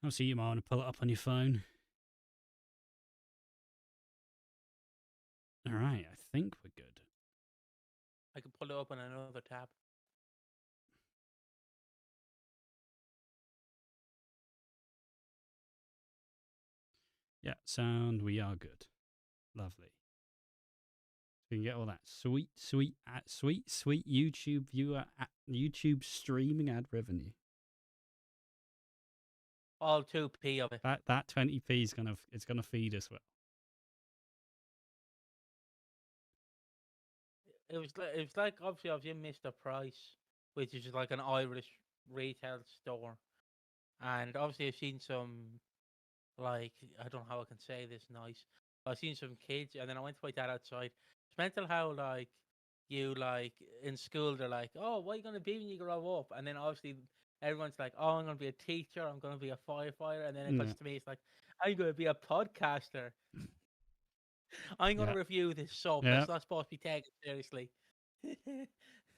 Obviously, you might want to pull it up on your phone. All right, I think we're good. I can pull it up on another tab. Yeah, sound, we are good. Lovely. We can get all that sweet YouTube viewer, YouTube streaming ad revenue. All 2p of it. That 20p is gonna feed us well. It was like obviously Mr. Price, which is like an Irish retail store, and obviously I've seen some, like, I don't know how I can say this nice. I've seen some kids, and then I went to my dad outside. It's mental how, like, you, like, in school, they're like, oh, what are you going to be when you grow up? And then obviously everyone's like, oh, I'm going to be a teacher, I'm going to be a firefighter. And then it comes to me, it's like, I'm going to be a podcaster. I'm going to review this soap. It's not supposed to be taken seriously.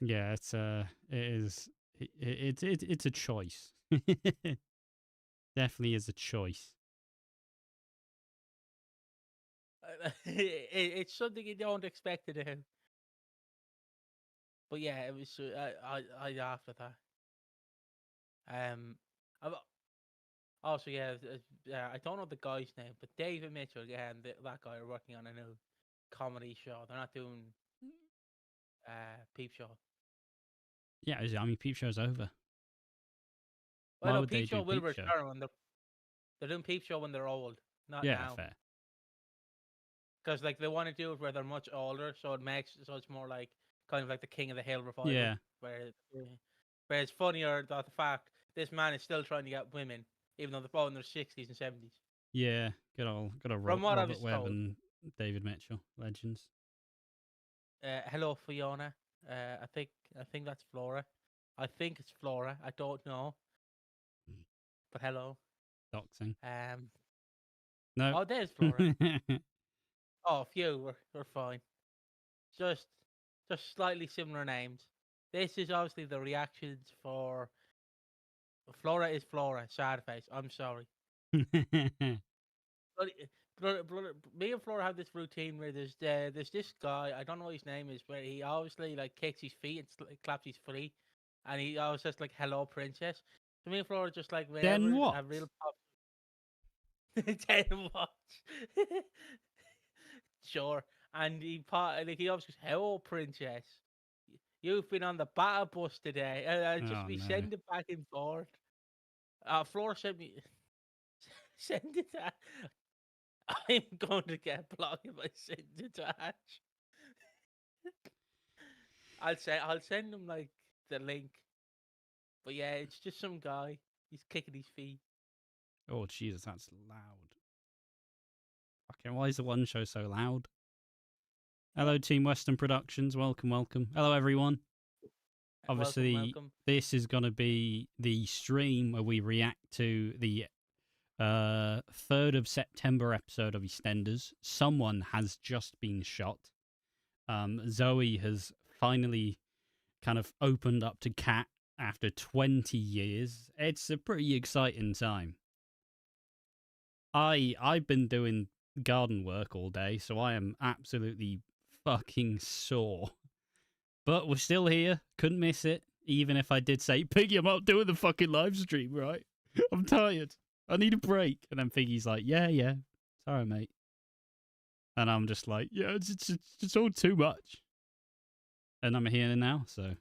Yeah, it's a choice. Definitely is a choice. It's something you don't expect to do. But yeah, it was. I laughed at that. Also, yeah, I don't know the guy's name, but David Mitchell, yeah, and that guy are working on a new comedy show. They're not doing Peep Show. Yeah, I mean, Peep Show's over. Well, no, Peep Show will return when they're doing Peep Show when they're old, not now. Fair. Because like they want to do it where they're much older, so it's more like kind of like the King of the Hill revival. Yeah. Where it's funnier that the fact this man is still trying to get women, even though they're both in their 60s and 70s. Yeah, good old Robert Webb and David Mitchell, legends. Hello, Fiona. I think that's Flora. I think it's Flora. I don't know. But hello. Doxing. No. Oh, there's Flora. Oh, phew, we're fine. Just slightly similar names. This is obviously the reactions for Flora is Flora. Sad face. I'm sorry. But me and Flora have this routine where there's this guy, I don't know what his name is, where he obviously like kicks his feet and claps his feet, and he always says like "Hello, princess." So me and Flora just like then what? A real pop. Then what? Sure. And he obviously goes, "Hello, princess. You've been on the batter bus today." We send it back and forth. Flora sent send it. I'm going to get blocked if I send it to Ash. I'll send him like the link. But yeah, it's just some guy. He's kicking his feet. Oh Jesus, that's loud. Okay, why is the one show so loud? Hello, Team Western Productions. Welcome. Hello, everyone. Obviously, welcome. This is going to be the stream where we react to the 3rd of September episode of EastEnders. Someone has just been shot. Zoe has finally kind of opened up to Kat after 20 years. It's a pretty exciting time. I've been doing garden work all day, so I am absolutely fucking sore. But we're still here. Couldn't miss it. Even if I did say, Piggy, I'm not doing the fucking live stream, right? I'm tired. I need a break. And then Piggy's like, yeah. Sorry, mate. And I'm just like, yeah, it's all too much. And I'm here now, so.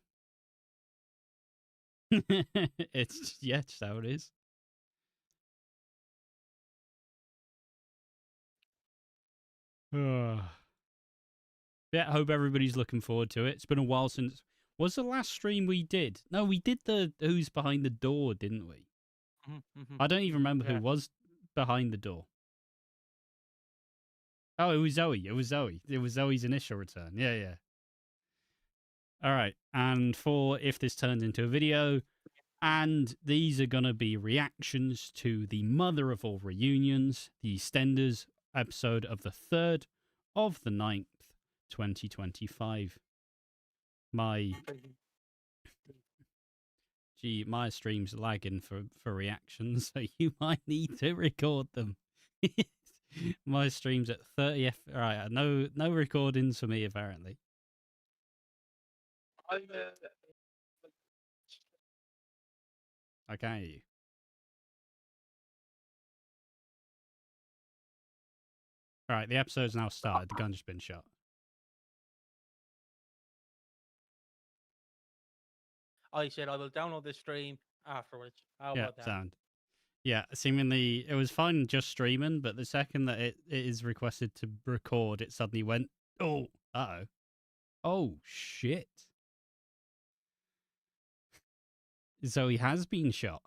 It's just how it is. Yeah, I hope everybody's looking forward to it. It's been a while since... Was the last stream we did? No, we did the Who's Behind the Door, didn't we? Mm-hmm. I don't even remember who was behind the door. Oh, it was Zoe. It was Zoe's initial return. Yeah. All right. And for if this turns into a video, and these are going to be reactions to the mother of all reunions, the EastEnders episode of the 3rd of the 9th, 2025. Gee, my stream's lagging for reactions, so you might need to record them. My stream's at 30 F. All right, no recordings for me apparently. I can't hear you. All right, the episode's now started. The gun's just been shot. I said I will download the stream afterwards. How Yeah, about that? sound. Yeah, seemingly it was fine just streaming, but the second that it is requested to record, it suddenly went, oh, uh-oh. Oh, shit. So he has been shot.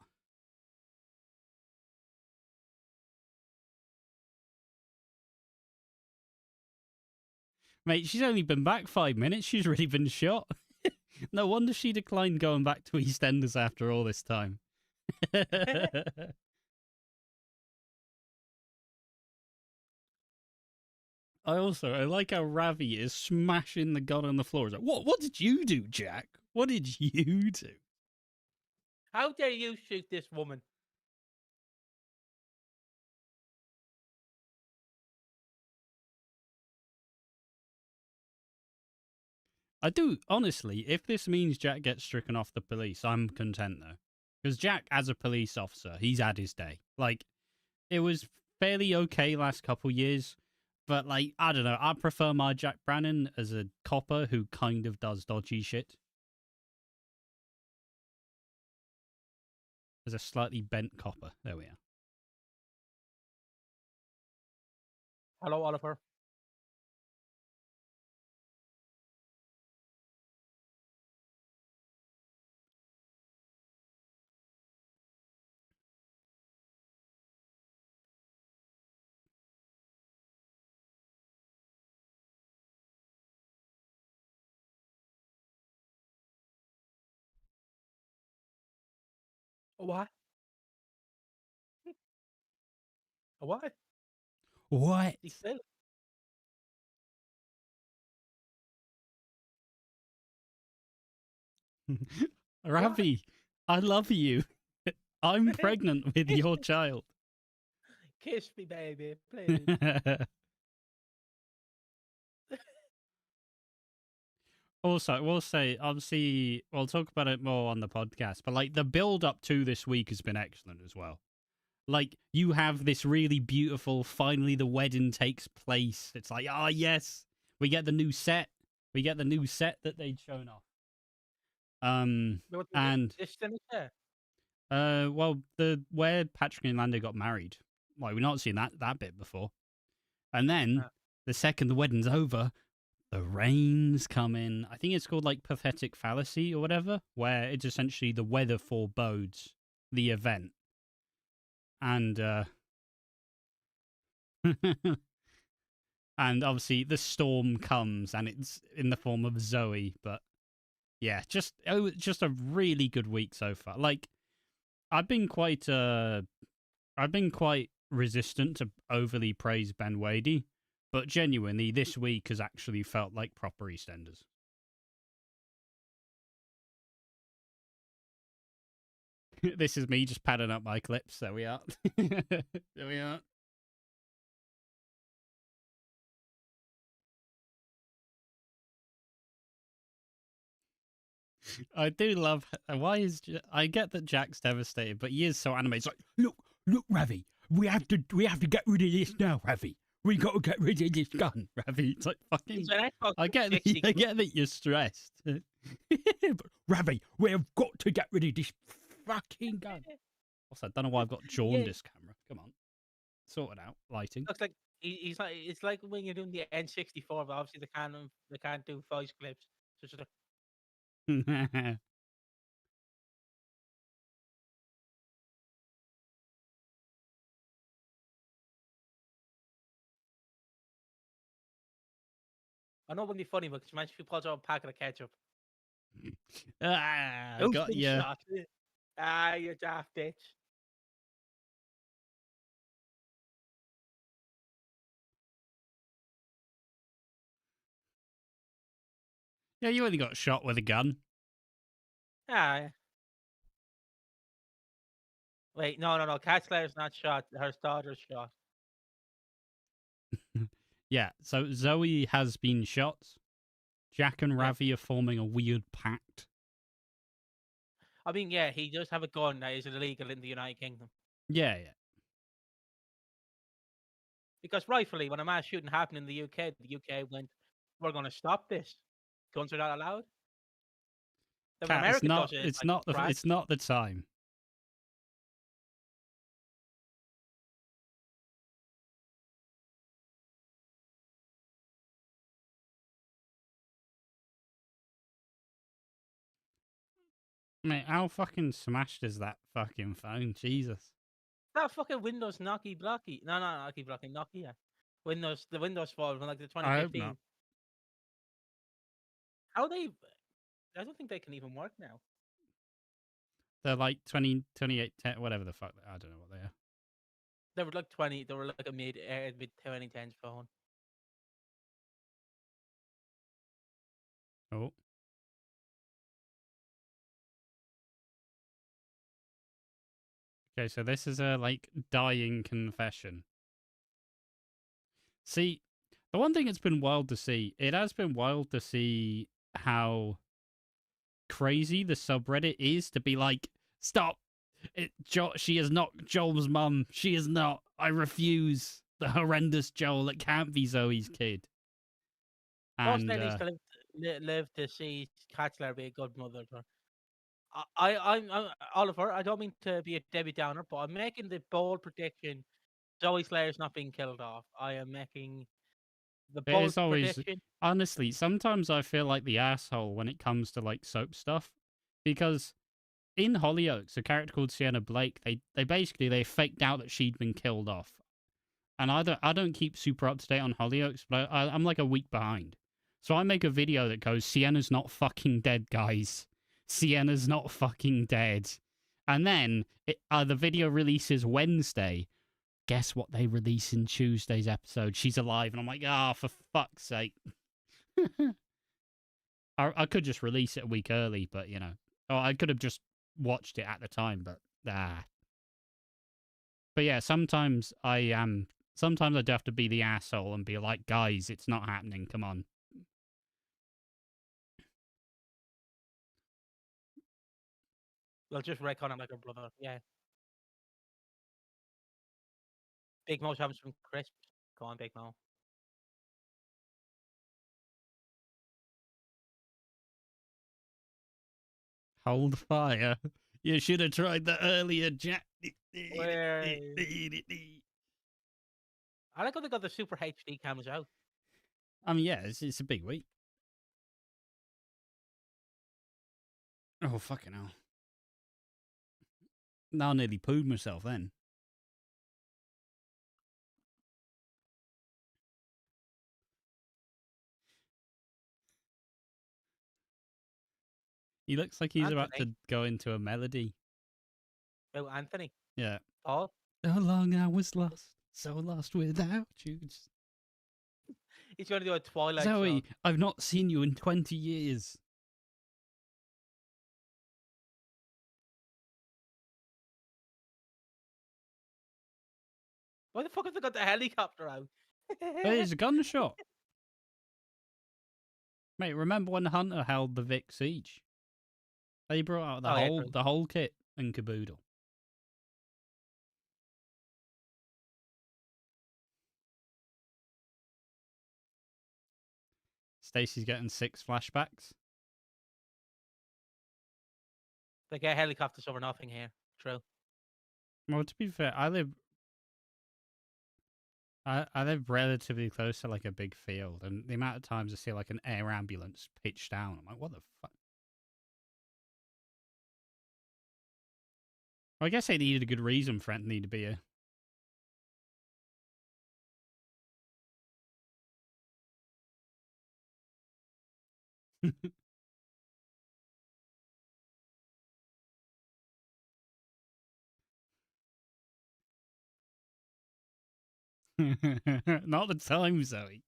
Mate, she's only been back 5 minutes. She's already been shot. No wonder she declined going back to EastEnders after all this time. I like how Ravi is smashing the gun on the floor. He's like, what did you do, Jack? What did you do? How dare you shoot this woman? I do, honestly, if this means Jack gets stricken off the police, I'm content though. Because Jack, as a police officer, he's had his day. Like, it was fairly okay last couple years, but like, I don't know, I prefer my Jack Brannon as a copper who kind of does dodgy shit. As a slightly bent copper. There we are. Hello, Oliver. What? What? What? Phil? Ravi, I love you. I'm pregnant with your child. Kiss me, baby, please. Also, we'll say, obviously, we'll talk about it more on the podcast, but like the build up to this week has been excellent as well. Like, you have this really beautiful, finally the wedding takes place. It's like, ah, yes, we get the new set. We get the new set that they'd shown off. And well, where Patrick and Lando got married. Like, we've not seen that bit before. And then the second the wedding's over, the rains come in. I think it's called like pathetic fallacy or whatever, where it's essentially the weather forebodes the event. And and obviously the storm comes and it's in the form of Zoe, but yeah, just a really good week so far. Like, I've been quite resistant to overly praise Ben Wadey, but genuinely this week has actually felt like proper EastEnders. This is me just padding up my clips. There we are. There we are. I do love. Why is I get that Jack's devastated, but he is so animated. It's like, look, Ravi, we have to get rid of this now, Ravi. We got to get rid of this gun, Ravi. It's like fucking. I get that you're stressed, but Ravi, we have got to get rid of this fucking gun. Also, I don't know why I've got jaundice camera. Come on, sort it out. Lighting. Looks like he's like, it's like when you're doing the N64, but obviously they can't do voice clips. So it's just I know it wouldn't be funny, but imagine if you pulls out a packet of ketchup. I got you. You daft bitch. Yeah, you only got shot with a gun. Ah, Wait, no. Cat Slayer's not shot. Her daughter's shot. Yeah, so Zoe has been shot. Jack and Yeah. Ravi are forming a weird pact. I mean, yeah, he does have a gun that is illegal in the United Kingdom. Yeah, yeah. Because rightfully, when a mass shooting happened in the UK went, "We're going to stop this. Guns are not allowed." Then when Cat, America does it, it's like it's not the time. Mate, how fucking smashed is that fucking phone? Jesus. that fucking Windows knocky blocky. No, knocky blocky, Nokia. The Windows Phone from like the I hope not. 2015. How they? I don't think they can even work now. They're like 20, 28, 10, whatever the fuck. I don't know what they are. They were like 20. They were like a mid 2010s phone. Oh. Okay, so this is a like dying confession. See, the one thing it's been wild to see, it has been wild to see how crazy the subreddit is to be like, stop. She is not Joel's mum. She is not. I refuse. The horrendous Joel. It can't be Zoe's kid. Most And ladies to live to see Katzler be a good mother. I'm Oliver. I don't mean to be a Debbie Downer, but I'm making the bold prediction: Zoe Slayer's not being killed off. I am making the it bold is always, prediction. honestly, sometimes I feel like the asshole when it comes to like soap stuff, because in Hollyoaks, a character called Sienna Blake, they basically they faked out that she'd been killed off. And I don't keep super up to date on Hollyoaks, but I'm like a week behind. So I make a video that goes, Sienna's not fucking dead, guys. Sienna's not fucking dead. And then the video releases Wednesday. Guess what they release in Tuesday's episode? She's alive. And I'm like, for fuck's sake. I could just release it a week early, but, you know. Or I could have just watched it at the time, but But yeah, sometimes Sometimes I do have to be the asshole and be like, guys, it's not happening, come on. They'll just wreck on him like a brother. Yeah. Big Mo happens from Crisp. Go on, Big Mo. Hold fire. You should have tried that earlier, Jack. Where? I like how they got the super HD cameras out. I mean, yeah, it's a big week. Oh, fucking hell. Now I nearly pooed myself then. He looks like he's about to go into a melody. Oh, Anthony. Yeah. Paul. So long I was lost, so lost without you. He's going to do a Twilight Zoe, song. I've not seen you in 20 years. Why the fuck have they got the helicopter out? There's a gunshot. Mate, remember when Hunter held the Vic Siege? They brought out the whole kit and caboodle. Stacey's getting 6 flashbacks. They get helicopters over nothing here. True. Well, to be fair, I live relatively close to like a big field, and the amount of times I see like an air ambulance pitched down, I'm like, what the fuck? Well, I guess they needed a good reason for Anthony to be here. Not the time, Zoe.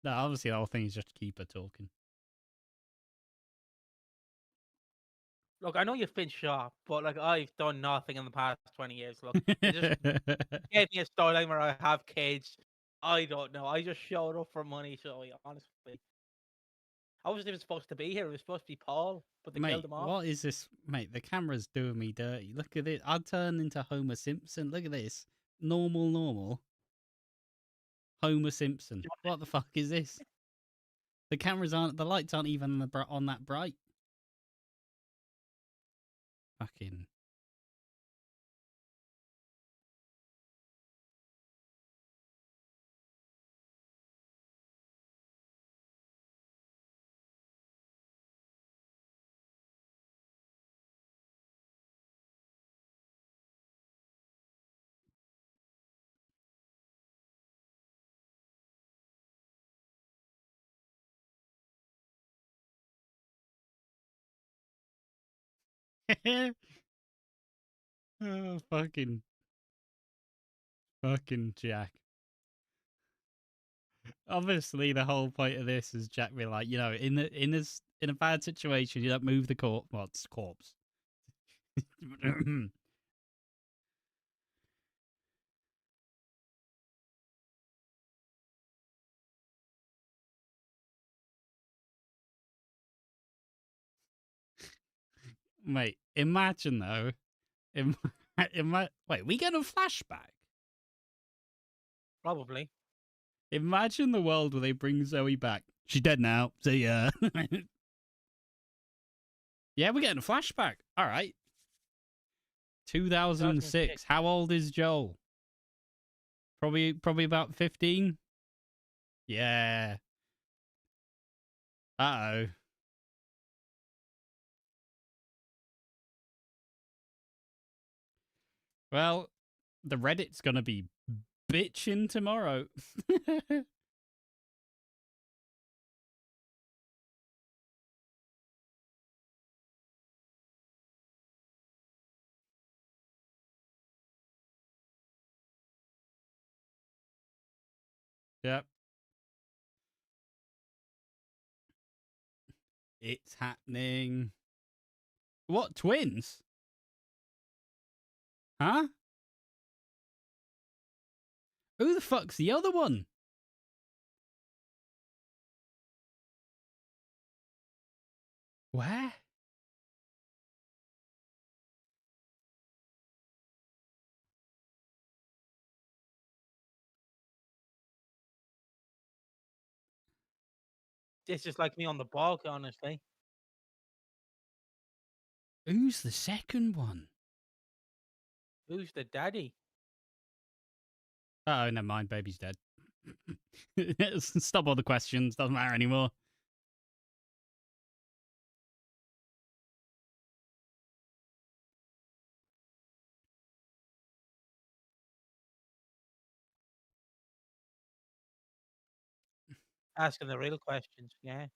No, obviously the whole thing is just to keep her talking. Look, I know you've been shot, but like I've done nothing in the past 20 years. Look, you just gave me a storyline where I have kids. I don't know. I just showed up for money, so honestly, I wasn't even supposed to be here. It was supposed to be Paul, but they killed Mate, him off. what is this? Mate, the camera's doing me dirty. Look at it. I'd turn into Homer Simpson. Look at this. Normal. Homer Simpson. What the fuck is this? The lights aren't even on that bright. Fucking. Oh, fucking Jack. Obviously, the whole point of this is Jack being like, in a bad situation, you don't move the corpse. Well, it's corpse. Mate, imagine though. Wait, we get a flashback. Probably. Imagine the world where they bring Zoe back. She's dead now. See ya. Yeah, we're getting a flashback. All right. 2006. How old is Joel? Probably about 15. Yeah. Uh-oh. Well, the Reddit's going to be bitching tomorrow. Yep. It's happening. What, twins? Huh? Who the fuck's the other one? Where? It's just like me on the bog, honestly. Who's the second one? Who's the daddy? Oh, never mind. Baby's dead. Stop all the questions. Doesn't matter anymore. Asking the real questions, yeah.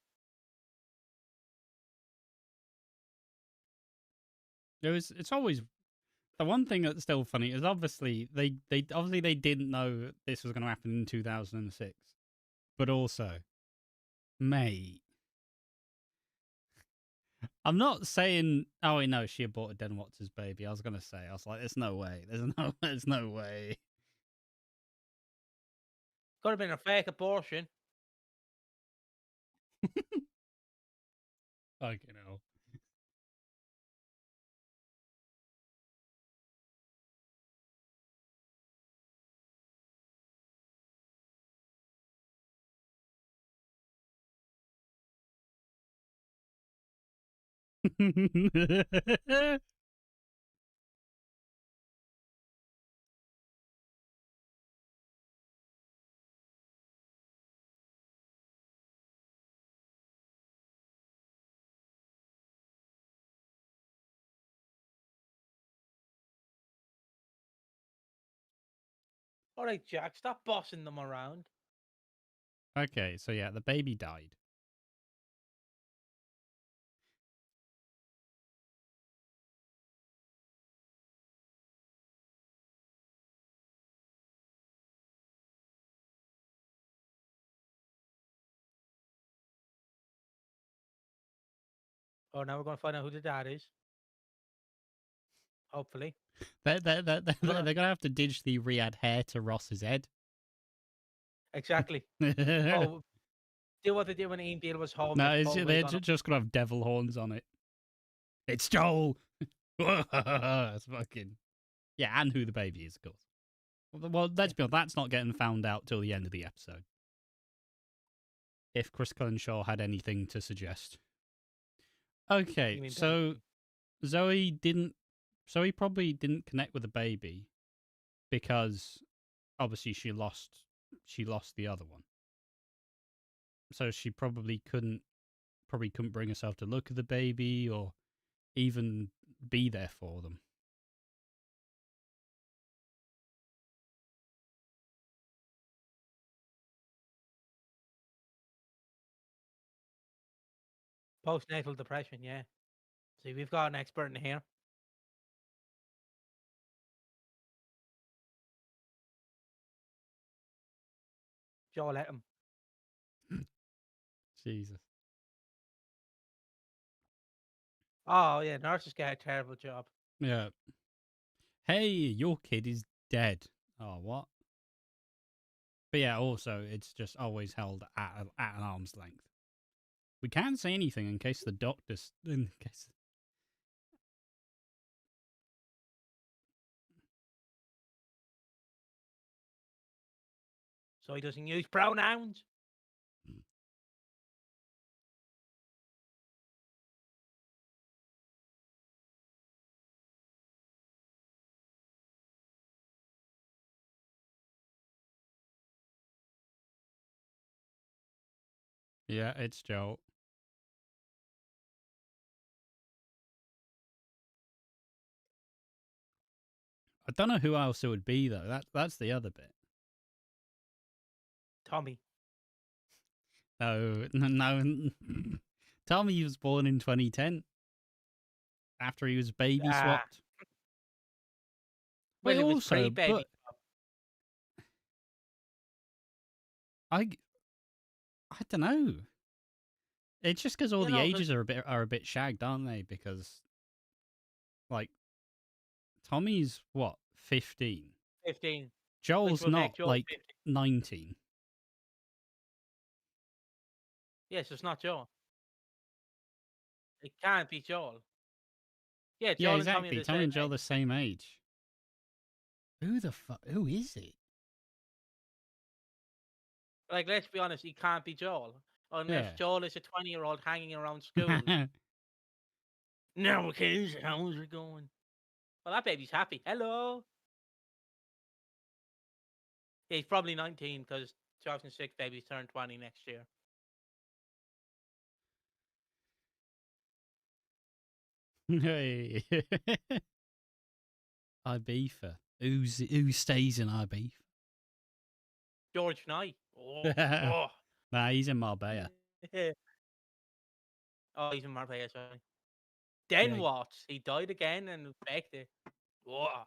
It's always the one thing that's still funny is obviously they didn't know this was going to happen in 2006, but also, mate, I'm not saying. Oh wait, no, she aborted Den Watts' baby. I was gonna say, I was like, there's no way. There's no way. Could have been a fake abortion. Fucking hell. All right, Jack, stop bossing them around. Okay, so yeah, the baby died. Oh, now we're going to find out who the dad is. Hopefully. They're going to have to digitally re-add hair to Ross's head. Exactly. Oh, do what they did when Ian Beale was home. No, just put a they're wig on him. just going to have devil horns on it. It's Joel! That's fucking... Yeah, and who the baby is, of course. Well, let's be honest, that's not getting found out till the end of the episode. If Chris Collinshaw had anything to suggest. Okay, so Zoe probably didn't connect with the baby because obviously she lost the other one. So she probably couldn't bring herself to look at the baby or even be there for them. Postnatal depression, yeah. See, we've got an expert in here. Joel let him. Jesus. Oh, yeah, nurses get a terrible job. Yeah. Hey, your kid is dead. Oh, what? But yeah, also, it's just always held at an arm's length. We can't say anything in case the doctor's... In case... So he doesn't use pronouns. Yeah, it's Joel. I don't know who else it would be, though. That's the other bit. Tommy. No. Tommy was born in 2010. After he was baby swapped. Well, But it was also, pre-baby. but I don't know. It's just because all the ages are a bit shagged, aren't they? Because, like, Tommy's what, 15? 15. Joel's not Joel like 15. 19. Yes, it's not Joel. It can't be Joel. Yeah, Joel Yeah, and exactly. Tommy and Joel age. the same age. Who the fuck? Who is it? Like, let's be honest, he can't be Joel. Unless Joel is a 20-year-old hanging around school. No, kids, how's it going? Well, that baby's happy. Hello. Yeah, he's probably 19 because 2006 babies turn 20 next year. Ibiza. Who stays in Ibiza? George Knight. Oh. Nah, he's in Marbella. Oh, he's in Marbella, sorry. Then what? He died again and infected. Whoa.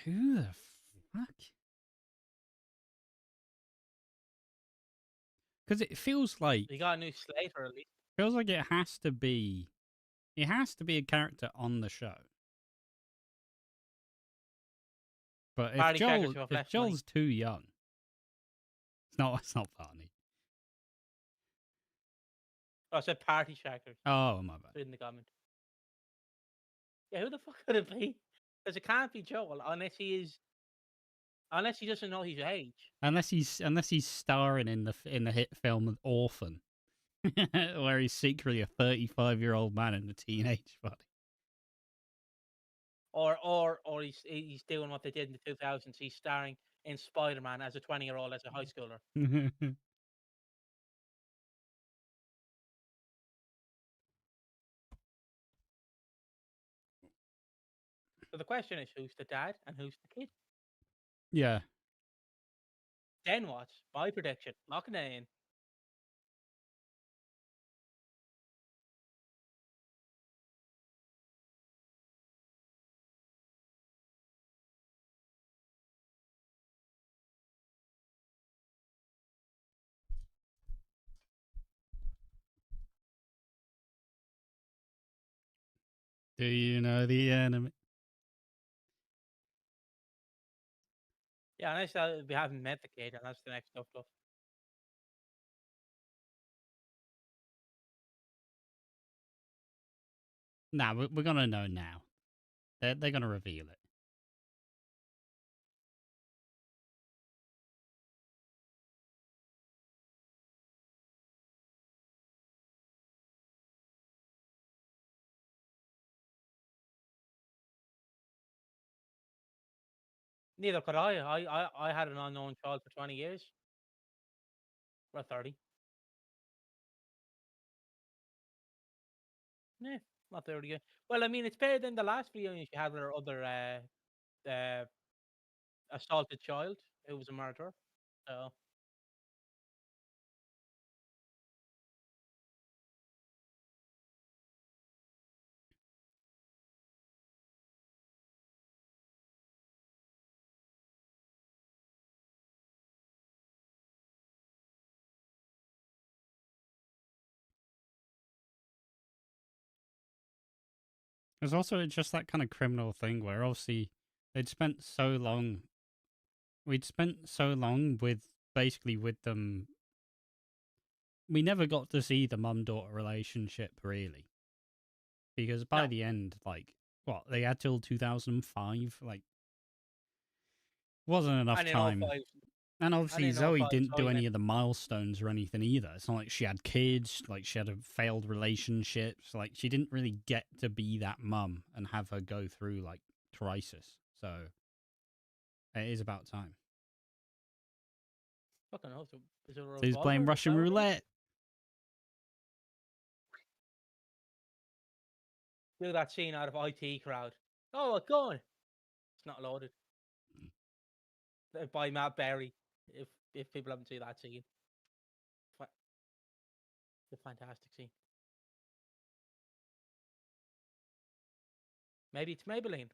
Who the fuck? Because it feels like he got a new Slater at least. Feels like it has to be a character on the show. But if Joel's too young, it's not funny. Oh, I said party shackers. Oh, my bad. In the comment. Yeah, who the fuck could it be? Because it can't be Joel unless he doesn't know his age. Unless he's starring in the hit film Orphan, where he's secretly a 35-year-old man in a teenage body. Or he's doing what they did in the 2000s. He's starring in Spider-Man as a 20-year-old as a high schooler. So the question is, who's the dad and who's the kid? Yeah. Then what? My prediction. Locking it in. Do you know the enemy? Yeah, and I said we haven't met the kid, and that's the next stuff. Nah, we're gonna know now. They're gonna reveal it. Neither could I. I had an unknown child for 20 years. Or 30. Yeah, not 30 years. Well, I mean, it's better than the last reunion she had with her other uh, assaulted child who was a murderer. So, There's also just that kind of criminal thing where obviously they'd spent so long. We'd spent so long with basically with them. We never got to see the mum daughter relationship really, because by no. the end, like, what they had till 2005, like, wasn't enough And in all time. five, And and obviously in all Zoe five, didn't do Zoe any met. of the milestones or anything either. It's not like she had kids, like she had a failed relationships. Like she didn't really get to be that mum and have her go through like crisis. So it is about time. Fucking hell, is it a So he's playing revolver? Is Russian that what it is? roulette. Do that scene out of IT crowd. Oh, a gun. It's not loaded. By Matt Berry. If people haven't seen that scene, Fa- it's a fantastic scene. Maybe it's Maybelline.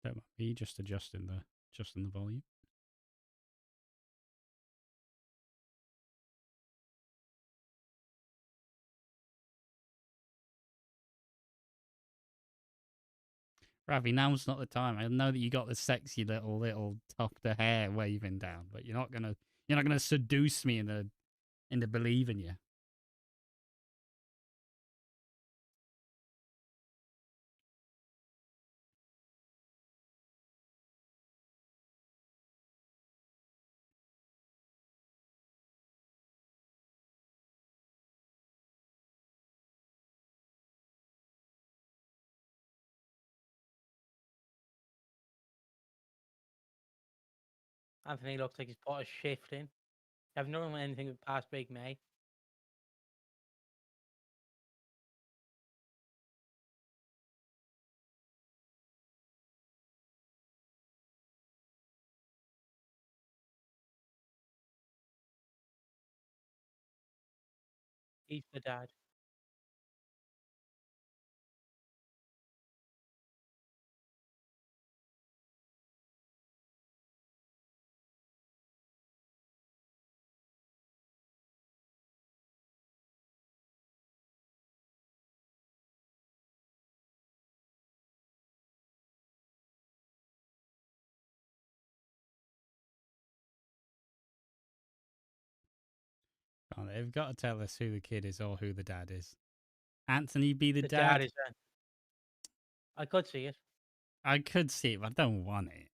That might be just adjusting the volume. Ravi, now's not the time. I know that you got the sexy little tuft of hair waving down, but you're not gonna seduce me into believing you. Anthony looks like he's put a shift in. I've never known anything past Big May. He's the dad. Oh, they've got to tell us who the kid is or who the dad is. Anthony be the The dad dad? is. I could see it. I could see it, but I don't want it.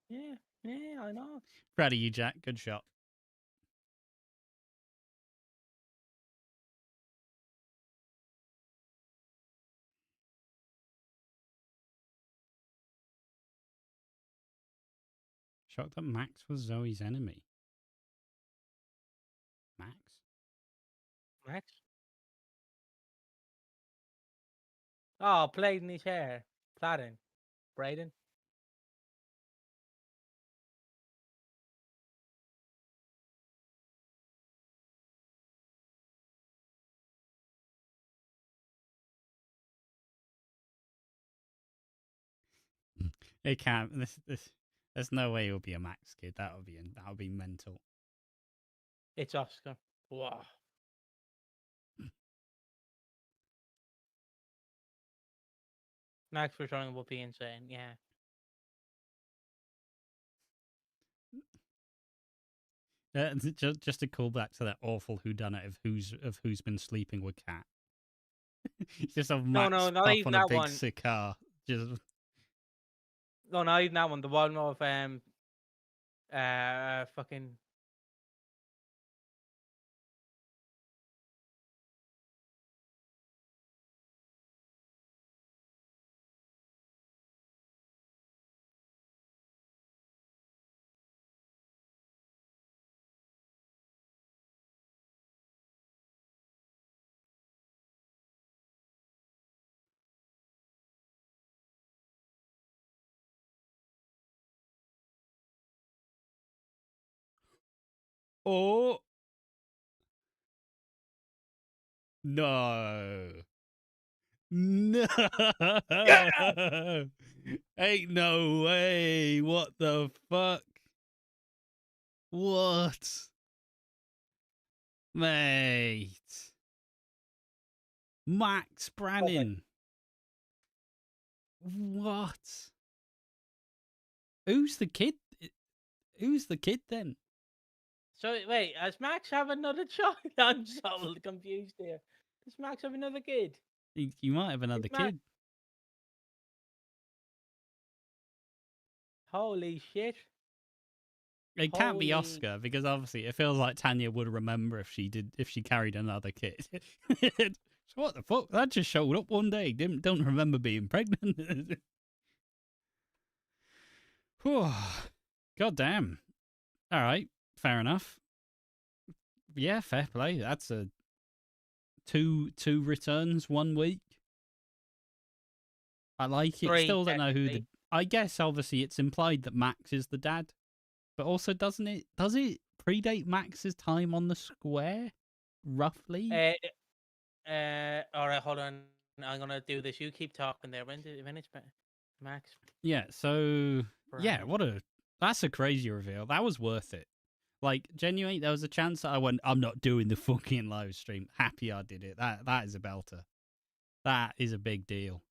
Yeah, yeah, I know. Proud of you, Jack. Good shot. Shocked that Max was Zoe's enemy. Max? Max. Oh, plaiting his hair. Plaiting. Braiding. It can't. There's no way it'll be a Max kid. That would be mental. It's Oscar. Wow. Max returning will be insane. Yeah. Just to call back to that awful whodunit of who's been sleeping with Cat. Just have Max No, not puff even on a that big one. sick car. Just No, not even that one. The one of fucking. oh no. No. Ain't no way. What the fuck? What? Mate. Max Brannan. What? Who's the kid? Who's the kid then? So wait, does Max have another child? I'm so confused here. Does Max have another kid? You might have another kid. Holy shit. It can't be Oscar because obviously it feels like Tanya would remember if she carried another kid. So what the fuck? That just showed up one day. Don't remember being pregnant. God damn. All right, fair enough. Yeah, fair play. That's a two returns 1 week. I like it. Three, Still don't know who the. I guess obviously it's implied that Max is the dad, but also does it predate Max's time on the square roughly? All right, hold on. I'm gonna do this. You keep talking there. When it's Max? Yeah. So Brand. yeah, that's a crazy reveal. That was worth it. Like genuinely, there was a chance that I went, I'm not doing the fucking live stream. Happy I did it. That is a belter. That is a big deal.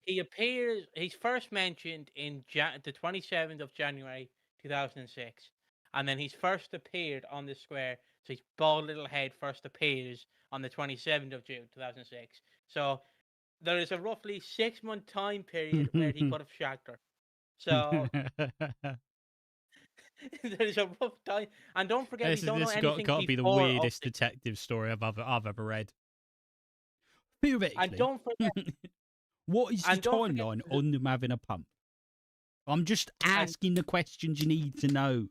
He appears. He's first mentioned in the 27th of January 2006, and then he's first appeared on the square. So his bald little head first appears on the 27th of June 2006. So there is a roughly 6-month time period where he could have shagged her. So there's a rough time, and don't forget, we don't know anything got to be the weirdest detective story I've ever read. Theoretically, and don't forget. What is the timeline on them having a pump? I'm just asking the questions you need to know.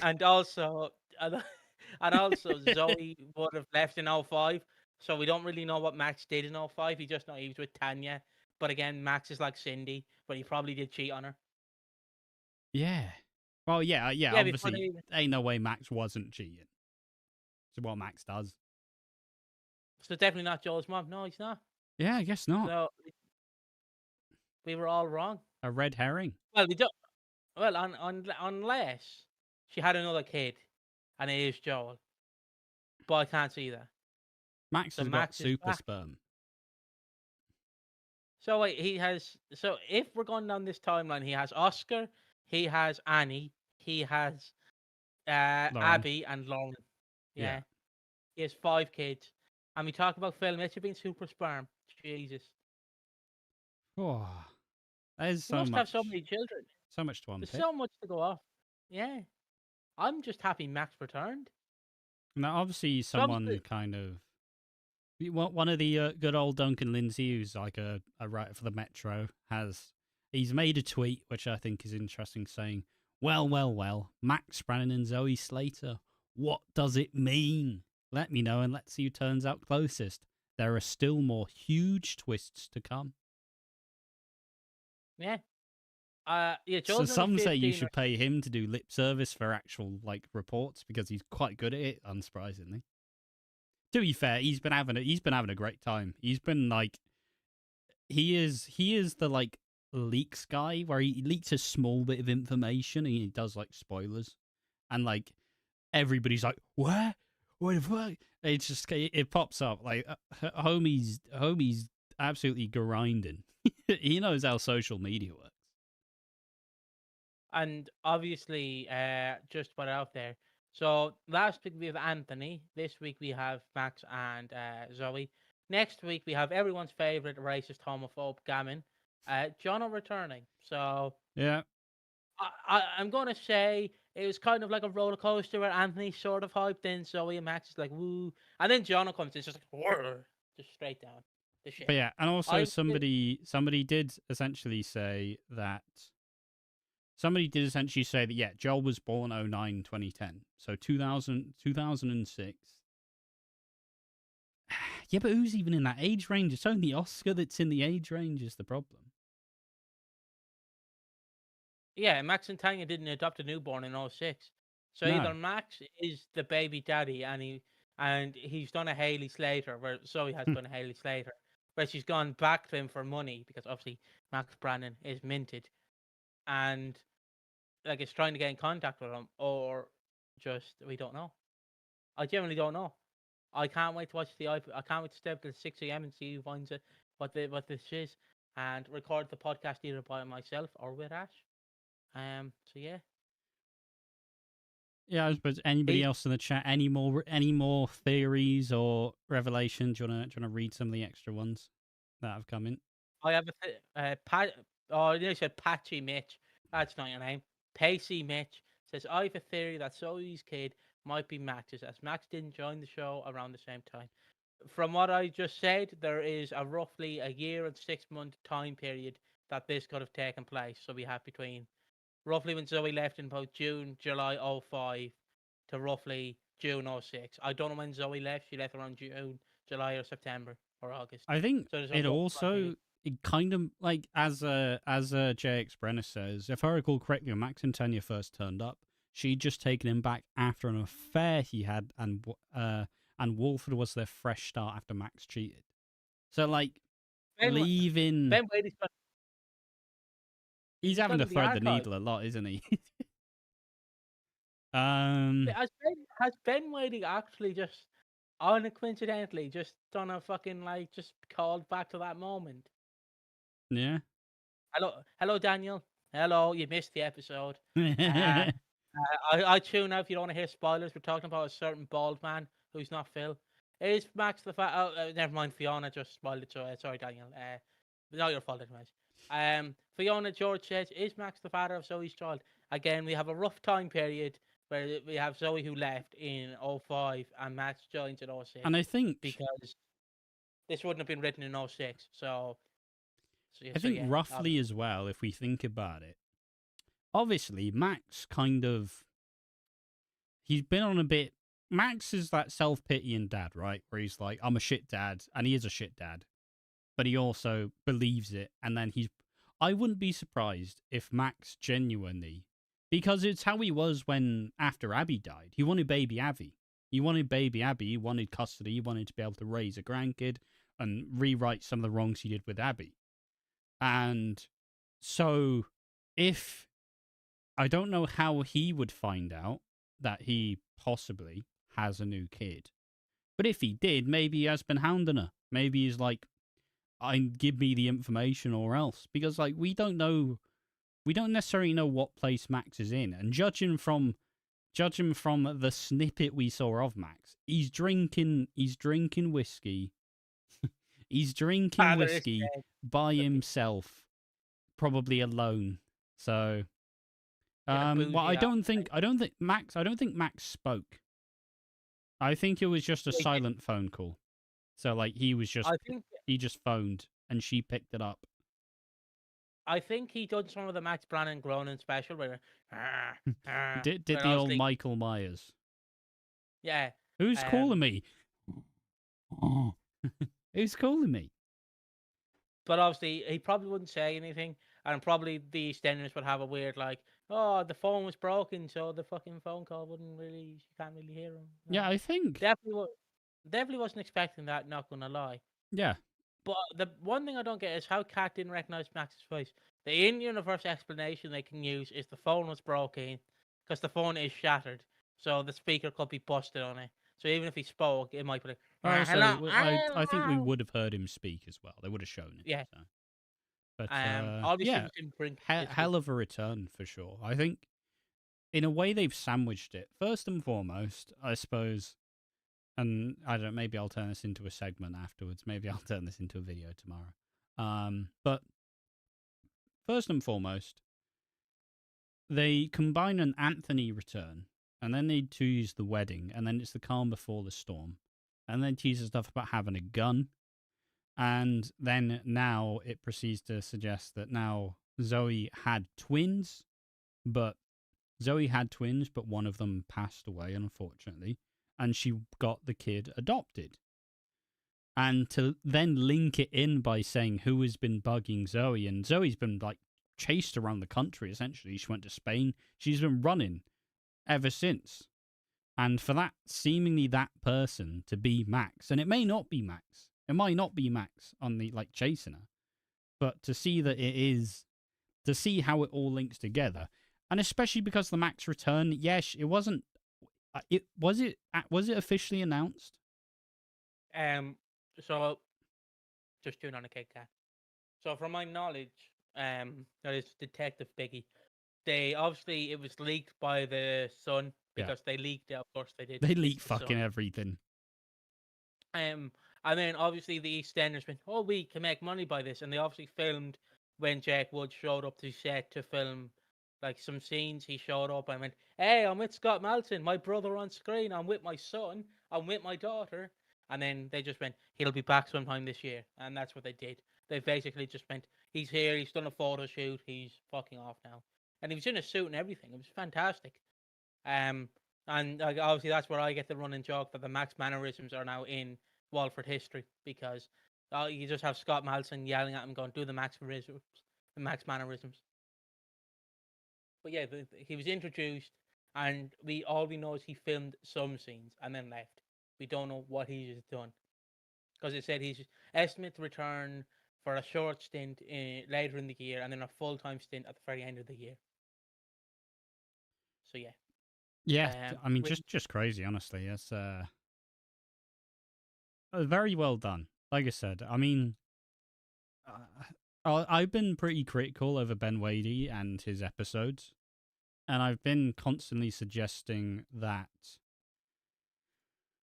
and also Zoe would have left in 05, so we don't really know what Max did in 05. He just know he was with Tanya. But again, Max is like Cindy, but he probably did cheat on her. Yeah. Well, yeah. Obviously, ain't no way Max wasn't cheating. It's what Max does. So definitely not Joel's mom. No, he's not. Yeah, I guess not. So we were all wrong. A red herring. Well, we don't. Well, unless she had another kid, and it is Joel. But I can't see that. Max has got super sperm. So wait, he has. So if we're going down this timeline, he has Oscar, he has Annie, he has Abby and Lauren. Yeah. He has 5 kids. And we talk about Phil Mitchell being super sperm. Jesus. Oh, that is so much. Have so many children. So much to unpick. There's so much to go off. Yeah. I'm just happy Max returned. Now, obviously, someone kind of. One of the good old Duncan Lindsay, who's like a writer for the Metro, he's made a tweet, which I think is interesting, saying, well, Max Brannan and Zoe Slater, what does it mean? Let me know and let's see who turns out closest. There are still more huge twists to come. Yeah. So some say you should pay him to do lip service for actual reports because he's quite good at it, unsurprisingly. To be fair, he's been having a great time. He's been he is the like leaks guy where he leaks a small bit of information and he does like spoilers, and like everybody's like, what the fuck? It's just it pops up like homie's absolutely grinding. He knows how social media works. And obviously, just put it out there. So last week we have Anthony. This week we have Max and Zoe. Next week we have everyone's favorite racist homophobe Gammon, Jono returning. So Yeah. I'm gonna say it was kind of like a roller coaster where Anthony sort of hyped in Zoe and Max is like woo, and then Jono comes in, it's just like whirr, just straight down the shit. But yeah, and also I somebody did essentially say that yeah, Joel was born 09/2010, so 2006. Yeah, but who's even in that age range? It's only Oscar that's in the age range is the problem. Yeah, Max and Tanya didn't adopt a newborn in 06. So No. either Max is the baby daddy and he's done a Haley Slater, where Zoe has done a Haley Slater, where she's gone back to him for money because obviously Max Brandon is minted, and like is trying to get in contact with him, or just we don't know. I genuinely don't know. I can't wait to watch I can't wait to stay up till 6 a.m. and see who finds it, what this is, and record the podcast either by myself or with Ash. So yeah. Yeah, I suppose anybody else in the chat, any more theories or revelations? Do you wanna read some of the extra ones that have come in? I have you said Patchy Mitch. That's not your name. Pacey Mitch says, I have a theory that Zoe's kid might be Max's, as Max didn't join the show around the same time. From what I just said, there is a roughly a year and 6 month time period that this could have taken place. So we have between roughly when Zoe left in about June, July 05 to roughly June 06. I don't know when Zoe left. She left around June, July, or September or August. I think so it also it kind of like as JX Brenner says, if I recall correctly, when Max and Tanya first turned up, she'd just taken him back after an affair he had, and Walford was their fresh start after Max cheated. So like leaving. Ben Wade He's having to thread the needle a lot, isn't he? Has Ben Wade actually just coincidentally just done a fucking like just called back to that moment? Yeah. Hello, Danielle. Hello, you missed the episode. I tune out if you don't want to hear spoilers. We're talking about a certain bald man who's not Phil. Is Max the fat? Oh, never mind. Fiona just spoiled it. So sorry, Daniel. Not your fault, anyways. Fiona George says, "Is Max the father of Zoe's child?" Again, we have a rough time period where we have Zoe who left in 05 and Max joins in 06. And I think because this wouldn't have been written in 06, so I think roughly as well, if we think about it, obviously Max he's been on a bit. Max is that self-pitying dad, right? Where he's like, I'm a shit dad, and he is a shit dad, but he also believes it. And then I wouldn't be surprised if Max genuinely, because it's how he was when after Abby died. He wanted baby Abby. He wanted baby Abby. He wanted custody. He wanted to be able to raise a grandkid and rewrite some of the wrongs he did with Abby. And so I don't know how he would find out that he possibly has a new kid. But if he did, maybe he has been hounding her. Maybe he's like, give me the information or else. Because like we don't necessarily know what place Max is in. And judging from the snippet we saw of Max, he's drinking whiskey. He's drinking whiskey by himself, probably alone. So well, I don't think Max spoke. I think it was just a silent phone call. So like he just phoned and she picked it up. I think he done some of the Max Brannon groaning special where did the old Michael Myers. Yeah. Who's calling me? Who's calling me? But obviously he probably wouldn't say anything, and probably the Eastenders would have a weird like, oh, the phone was broken, so the fucking phone call you can't really hear him. No. Yeah, I think definitely wasn't expecting that. Not gonna lie. Yeah, But the one thing I don't get is how Kat didn't recognize Max's voice. The in-universe explanation they can use is the phone was broken because the phone is shattered, so the speaker could be busted on it. So even if he spoke, it might be like, Oh, so hello, I think we hello. would have heard him speak as well. They would have shown it. Yeah. So. But Obviously yeah, we didn't bring this week. hell of a return for sure. I think in a way they've sandwiched it. First and foremost, I suppose, and I don't know, maybe I'll turn this into a segment afterwards. Maybe I'll turn this into a video tomorrow. But first and foremost, they combine an Anthony return, and then they tease the wedding, and then it's the calm before the storm, and then teases stuff about having a gun, and then now it proceeds to suggest that now Zoe had twins, but one of them passed away, unfortunately, and she got the kid adopted. And to then link it in by saying who has been bugging Zoe, and Zoe's been like chased around the country, essentially. She went to Spain. She's been running ever since. And for that, seemingly that person to be Max, and it may not be Max. It might not be Max on the, like, chasing her. But to see that it is, to see how it all links together, and especially because the Max return, yes, it wasn't, was it officially announced? So just tune on a Kit Kat. So from my knowledge, that is Detective Piggy. They obviously it was leaked by the Sun because they leaked it. Of course they did. They leak fucking everything. And then obviously the EastEnders went, oh, we can make money by this, and they obviously filmed when Jack Wood showed up to set to film like some scenes. He showed up and went, hey, I'm with Scott Malton, my brother on screen. I'm with my son. I'm with my daughter. And then they just went, he'll be back sometime this year. And that's what they did. They basically just went, he's here, he's done a photo shoot, he's fucking off now. And he was in a suit and everything. It was fantastic. And obviously that's where I get the running joke that the Max mannerisms are now in Walford history, because you just have Scott Malson yelling at him going, do the Max mannerisms. But yeah, he was introduced, and all we know is he filmed some scenes and then left. We don't know what he's done, because it said he's estimate to return for a short stint later in the year, and then a full-time stint at the very end of the year. So yeah. I mean, just crazy. Honestly, it's very well done. Like I said, I mean, I've been pretty critical over Ben Wadey and his episodes, and I've been constantly suggesting that.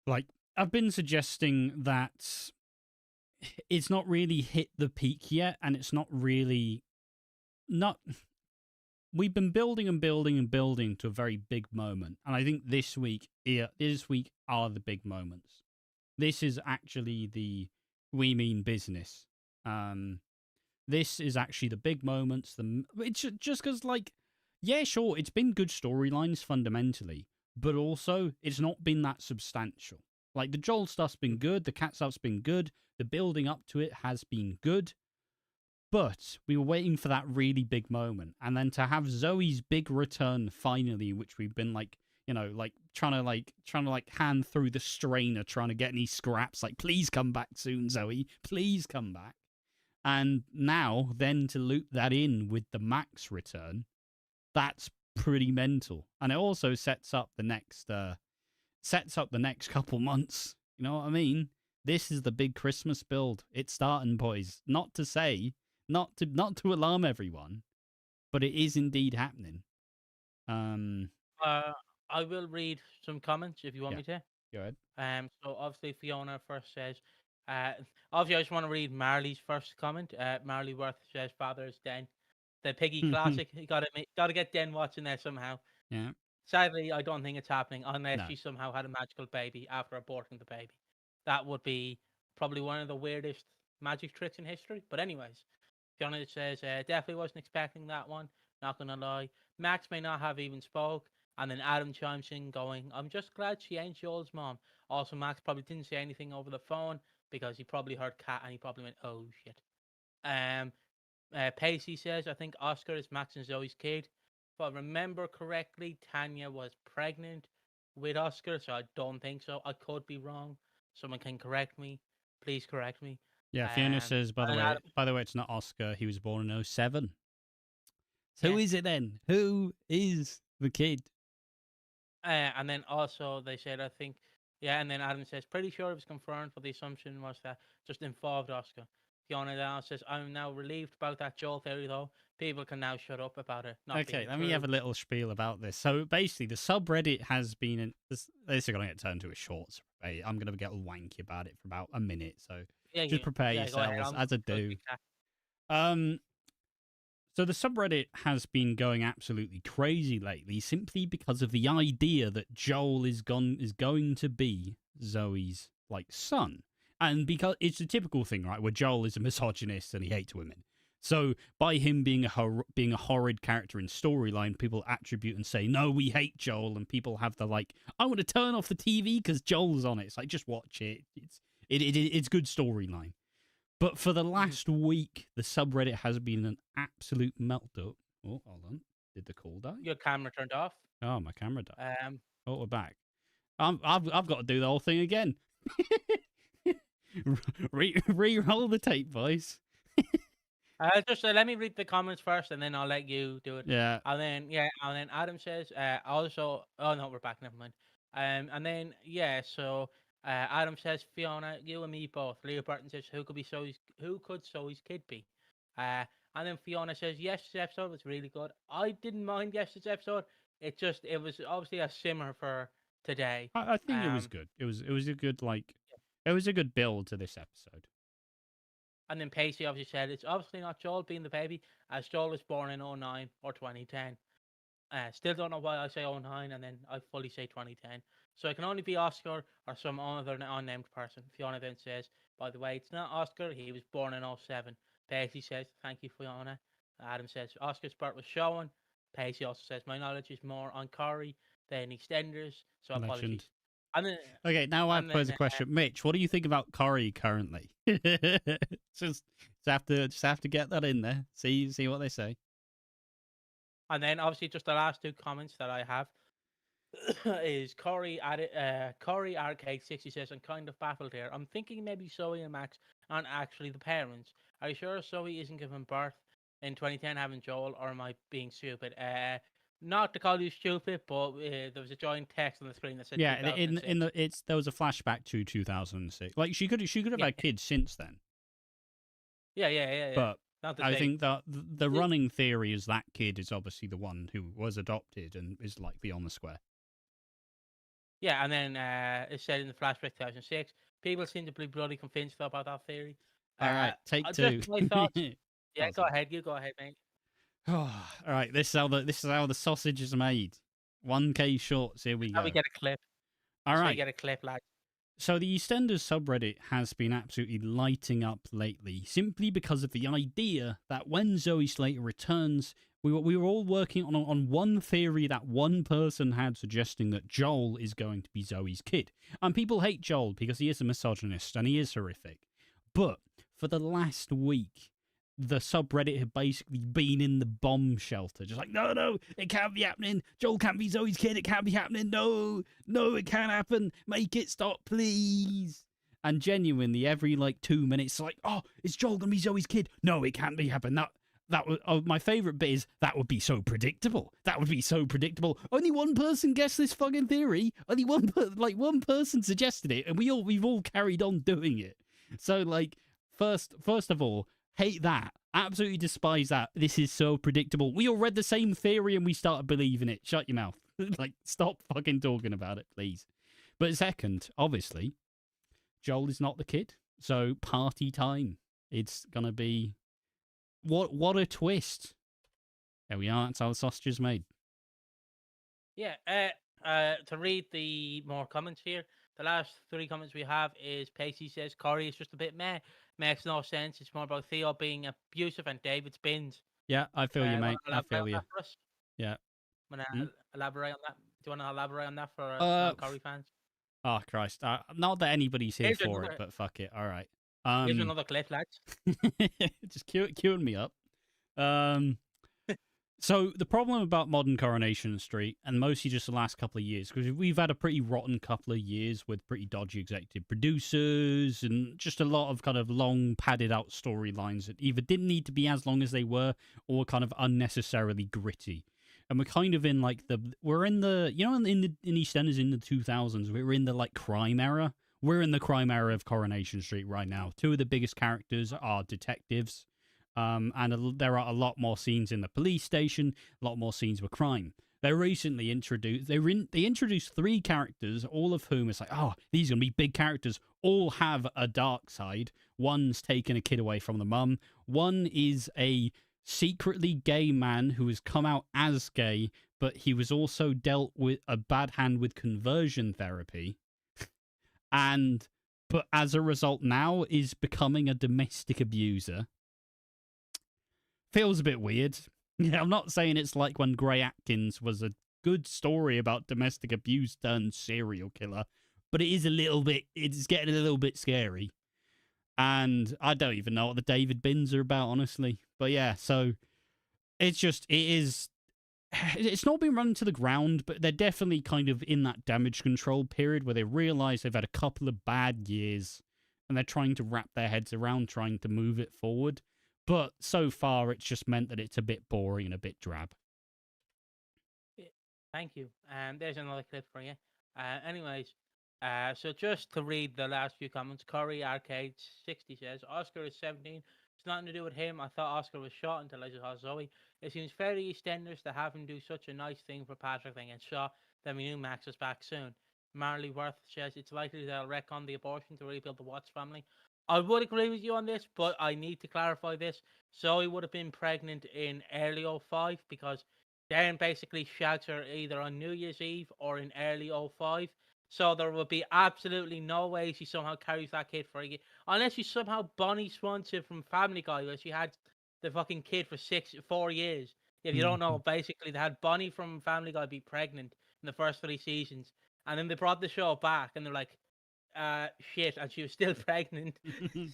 Like, I've been suggesting that it's not really hit the peak yet, and it's not really we've been building and building and building to a very big moment, and I think this week are the big moments. This is actually the we mean business. This is actually the big moments. It's just because, like, yeah, sure, it's been good storylines fundamentally, but also it's not been that substantial. Like, the Joel stuff's been good, the Cat stuff's been good, the building up to it has been good, but we were waiting for that really big moment, and then to have Zoe's big return finally, which we've been like, you know, like trying to hand through the strainer, trying to get any scraps, like, please come back soon, Zoe, please come back. And now then to loop that in with the Max return, that's pretty mental, and it also sets up the next couple months. You know what I mean? This is the big Christmas build. It's starting, boys. Not to alarm everyone, but it is indeed happening. I will read some comments if you want me to. Go ahead. So obviously Fiona first says, obviously I just want to read Marley's first comment. Marley Worth says, Father's Den. The Piggy classic. You gotta get Den watching there somehow. Yeah. Sadly, I don't think it's happening unless she somehow had a magical baby after aborting the baby. That would be probably one of the weirdest magic tricks in history. But anyways, Fiona says, definitely wasn't expecting that one. Not gonna lie. Max may not have even spoke. And then Adam chimes in going, I'm just glad she ain't Joel's mom. Also, Max probably didn't say anything over the phone because he probably heard Cat and he probably went, oh shit. Pacey says, I think Oscar is Max and Zoe's kid. If I remember correctly, Tanya was pregnant with Oscar, so I don't think so. I could be wrong. Someone can correct me. Please correct me. Yeah, Fiona says, by the and then way, Adam, by the way, it's not Oscar. He was born in '07. So yeah. who is it then? Who is the kid? And then also they said, I think, yeah, and then Adam says, pretty sure it was confirmed, but the assumption was that just involved Oscar. Fiona now says, I'm now relieved about that Joel theory, though. People can now shut up about it. Not Okay, being let true. me have a little spiel about this. So basically, the subreddit has been this is going to get turned into a short. I'm going to get wanky about it for about a minute. So Yeah, just prepare go ahead. yourselves I'm as I gonna do. be cat. So the subreddit has been going absolutely crazy lately, simply because of the idea that Joel is going to be Zoe's son, and because it's a typical thing, right, where Joel is a misogynist and he hates women. So by him being a horrid character in storyline, people attribute and say, no, we hate Joel, and people have the I want to turn off the TV because Joel's on it. It's like, just watch it. It's good storyline. But for the last week, the subreddit has been an absolute meltdown. Oh, hold on. Did the call die? Your camera turned off. Oh, my camera died. Um, We're back. I've got to do the whole thing again. Re-roll the tape, boys. just let me read the comments first, and then I'll let you do it. Yeah. And then Adam says, also, oh no, we're back. Never mind. And then so Adam says, Fiona, you and me both. Leo Burton says, who could Zoe's kid be? And then Fiona says, yesterday's episode was really good. I didn't mind yesterday's episode. It was obviously a simmer for today. I think it was good. It was a good it was a good build to this episode. And then Pacey obviously said it's obviously not Joel being the baby, as Joel was born in 2009 or 2010. Still don't know why I say 2009 and then I fully say 2010. So it can only be Oscar or some other unnamed person. Fiona then says, by the way, it's not Oscar, he was born in 2007. Pacey says, thank you, Fiona. Adam says, Oscar's birth was shown. Pacey also says, my knowledge is more on Corey than EastEnders, so apologies. And then, okay, now I pose a question. Mitch, what do you think about Corey currently? just have to get that in there. See what they say. And then obviously just the last two comments that I have is Corey Arcade 60 says, I'm kind of baffled here. I'm thinking maybe Zoe and Max aren't actually the parents. Are you sure Zoe isn't giving birth in 2010 having Joel, or am I being stupid? Not to call you stupid, but there was a giant text on the screen that said, yeah, there was a flashback to 2006. Like she could have had kids since then. Yeah. But I think that the running theory is that kid is obviously the one who was adopted and is beyond the square. Yeah, and then it said in the flashback 2006, people seem to be bloody convinced about that theory. All right, take two. My thoughts. Yeah, go ahead. You go ahead, mate. All right, this is how the sausage is made. 1K shorts. Here we go. We get a clip. All right, we get a clip, lad. So the EastEnders subreddit has been absolutely lighting up lately, simply because of the idea that when Zoe Slater returns, we were all working on one theory that one person had, suggesting that Joel is going to be Zoe's kid. And people hate Joel because he is a misogynist and he is horrific. But for the last week, the subreddit had basically been in the bomb shelter. Just like, no, it can't be happening. Joel can't be Zoe's kid. It can't be happening. No, it can't happen. Make it stop, please. And genuinely, every 2 minutes, oh, is Joel going to be Zoe's kid? No, it can't be happening. That was my favourite bit is that would be so predictable. That would be so predictable. Only one person guessed this fucking theory. Only one person suggested it, and we've all carried on doing it. So first of all, hate that. Absolutely despise that. This is so predictable. We all read the same theory and we started believing it. Shut your mouth. Stop fucking talking about it, please. But second, obviously, Joel is not the kid. So party time. It's gonna be what a twist. There we are. That's how the sausage is made. Yeah. To read the more comments here, the last three comments we have is Pacey says Corey is just a bit meh. Makes no sense. It's more about Theo being abusive and David spins. Yeah, I feel you, mate. I feel you. Yeah. Want to elaborate on that? Do you want to elaborate on that for Corey fans? Oh, Christ. Not that anybody's here for it, but fuck it. All right. Here's another clip, lads. Just queuing me up. So the problem about modern Coronation Street, and mostly just the last couple of years, because we've had a pretty rotten couple of years with pretty dodgy executive producers and just a lot of kind of long, padded out storylines that either didn't need to be as long as they were or kind of unnecessarily gritty. And we're kind of in like we're in the, you know, in EastEnders in the 2000s, we were in the like crime era. We're in the crime era of Coronation Street right now. Two of the biggest characters are detectives. There are a lot more scenes in the police station, a lot more scenes with crime. They recently introduced, they introduced 3 characters, all of whom is like, oh, these are going to be big characters, all have a dark side. One's taken a kid away from the mum. One is a secretly gay man who has come out as gay, but he was also dealt with a bad hand with conversion therapy. But as a result now is becoming a domestic abuser. Feels a bit weird. Yeah, I'm not saying it's like when Grey Atkins was a good story about domestic abuse turned serial killer, but it's getting a little bit scary. And I don't even know what the David bins are about, honestly. But yeah, so it's not been run to the ground, but they're definitely kind of in that damage control period where they realize they've had a couple of bad years and they're trying to wrap their heads around trying to move it forward. But so far, it's just meant that it's a bit boring and a bit drab. Thank you. There's another clip for you. So just to read the last few comments, Corey Arcade 60 says, Oscar is 17. It's nothing to do with him. I thought Oscar was shot until I saw Zoe. It seems very EastEnders to have him do such a nice thing for Patrick thing and Shaw that we knew Max was back soon. Marley Worth says, it's likely they'll wreck on the abortion to rebuild the Watts family. I would agree with you on this, but I need to clarify this. Zoe would have been pregnant in early 05 because Darren basically shags her either on New Year's Eve or in early 05. So there would be absolutely no way she somehow carries that kid for a year. Unless she's somehow Bonnie Swanson from Family Guy, where she had the fucking kid for 4 years. If you don't know, basically they had Bonnie from Family Guy be pregnant in the first 3 seasons. And then they brought the show back and they're like, shit, and she was still pregnant.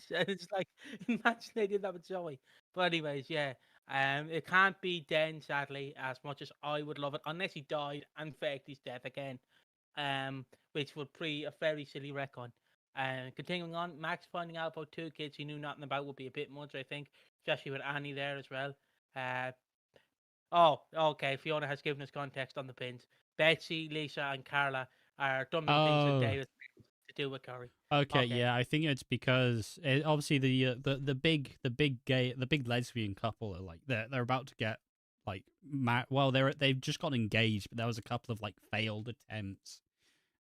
So it's like, imagine they did that with Zoe. But anyways, yeah, it can't be Den, sadly, as much as I would love it, unless he died and faked his death again, which would be a very silly recon. Continuing on, Max finding out about 2 kids he knew nothing about would be a bit much, I think, especially with Annie there as well. Oh, okay, Fiona has given us context on the pins. Betsy, Lisa, and Carla are dumbing things with David to do with Curry. Okay, yeah, I think it's because obviously the big lesbian couple are like they're about to get like they've just got engaged, but there was a couple of like failed attempts,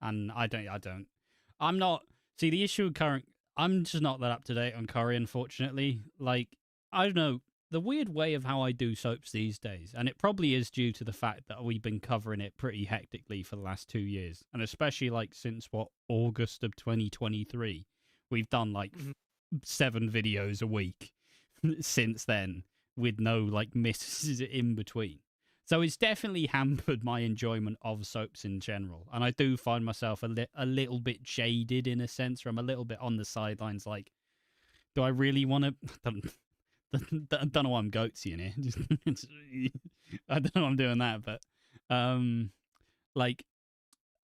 and I'm not see the issue with I'm just not that up to date on Curry, unfortunately. Like I don't know. The weird way of how I do soaps these days, and it probably is due to the fact that we've been covering it pretty hectically for the last 2 years, and especially like since August of 2023, we've done like 7 videos a week since then, with no like misses in between. So it's definitely hampered my enjoyment of soaps in general, and I do find myself a little bit jaded in a sense, where I'm a little bit on the sidelines. Like, do I really want to? I don't know why I'm goatsy in here. I don't know why I'm doing that, but like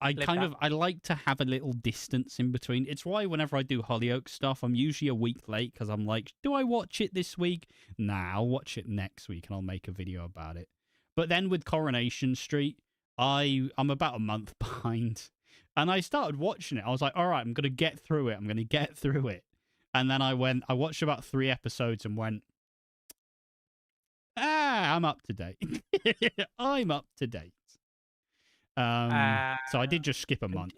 I like to have a little distance in between. It's why whenever I do Hollyoaks stuff, I'm usually a week late because I'm like, do I watch it this week? Nah, I'll watch it next week and I'll make a video about it. But then with Coronation Street, I'm about a month behind, and I started watching it. I was like, all right, I'm gonna get through it. And then I watched about 3 episodes and went, I'm up to date. I'm up to date. So I did just skip a month.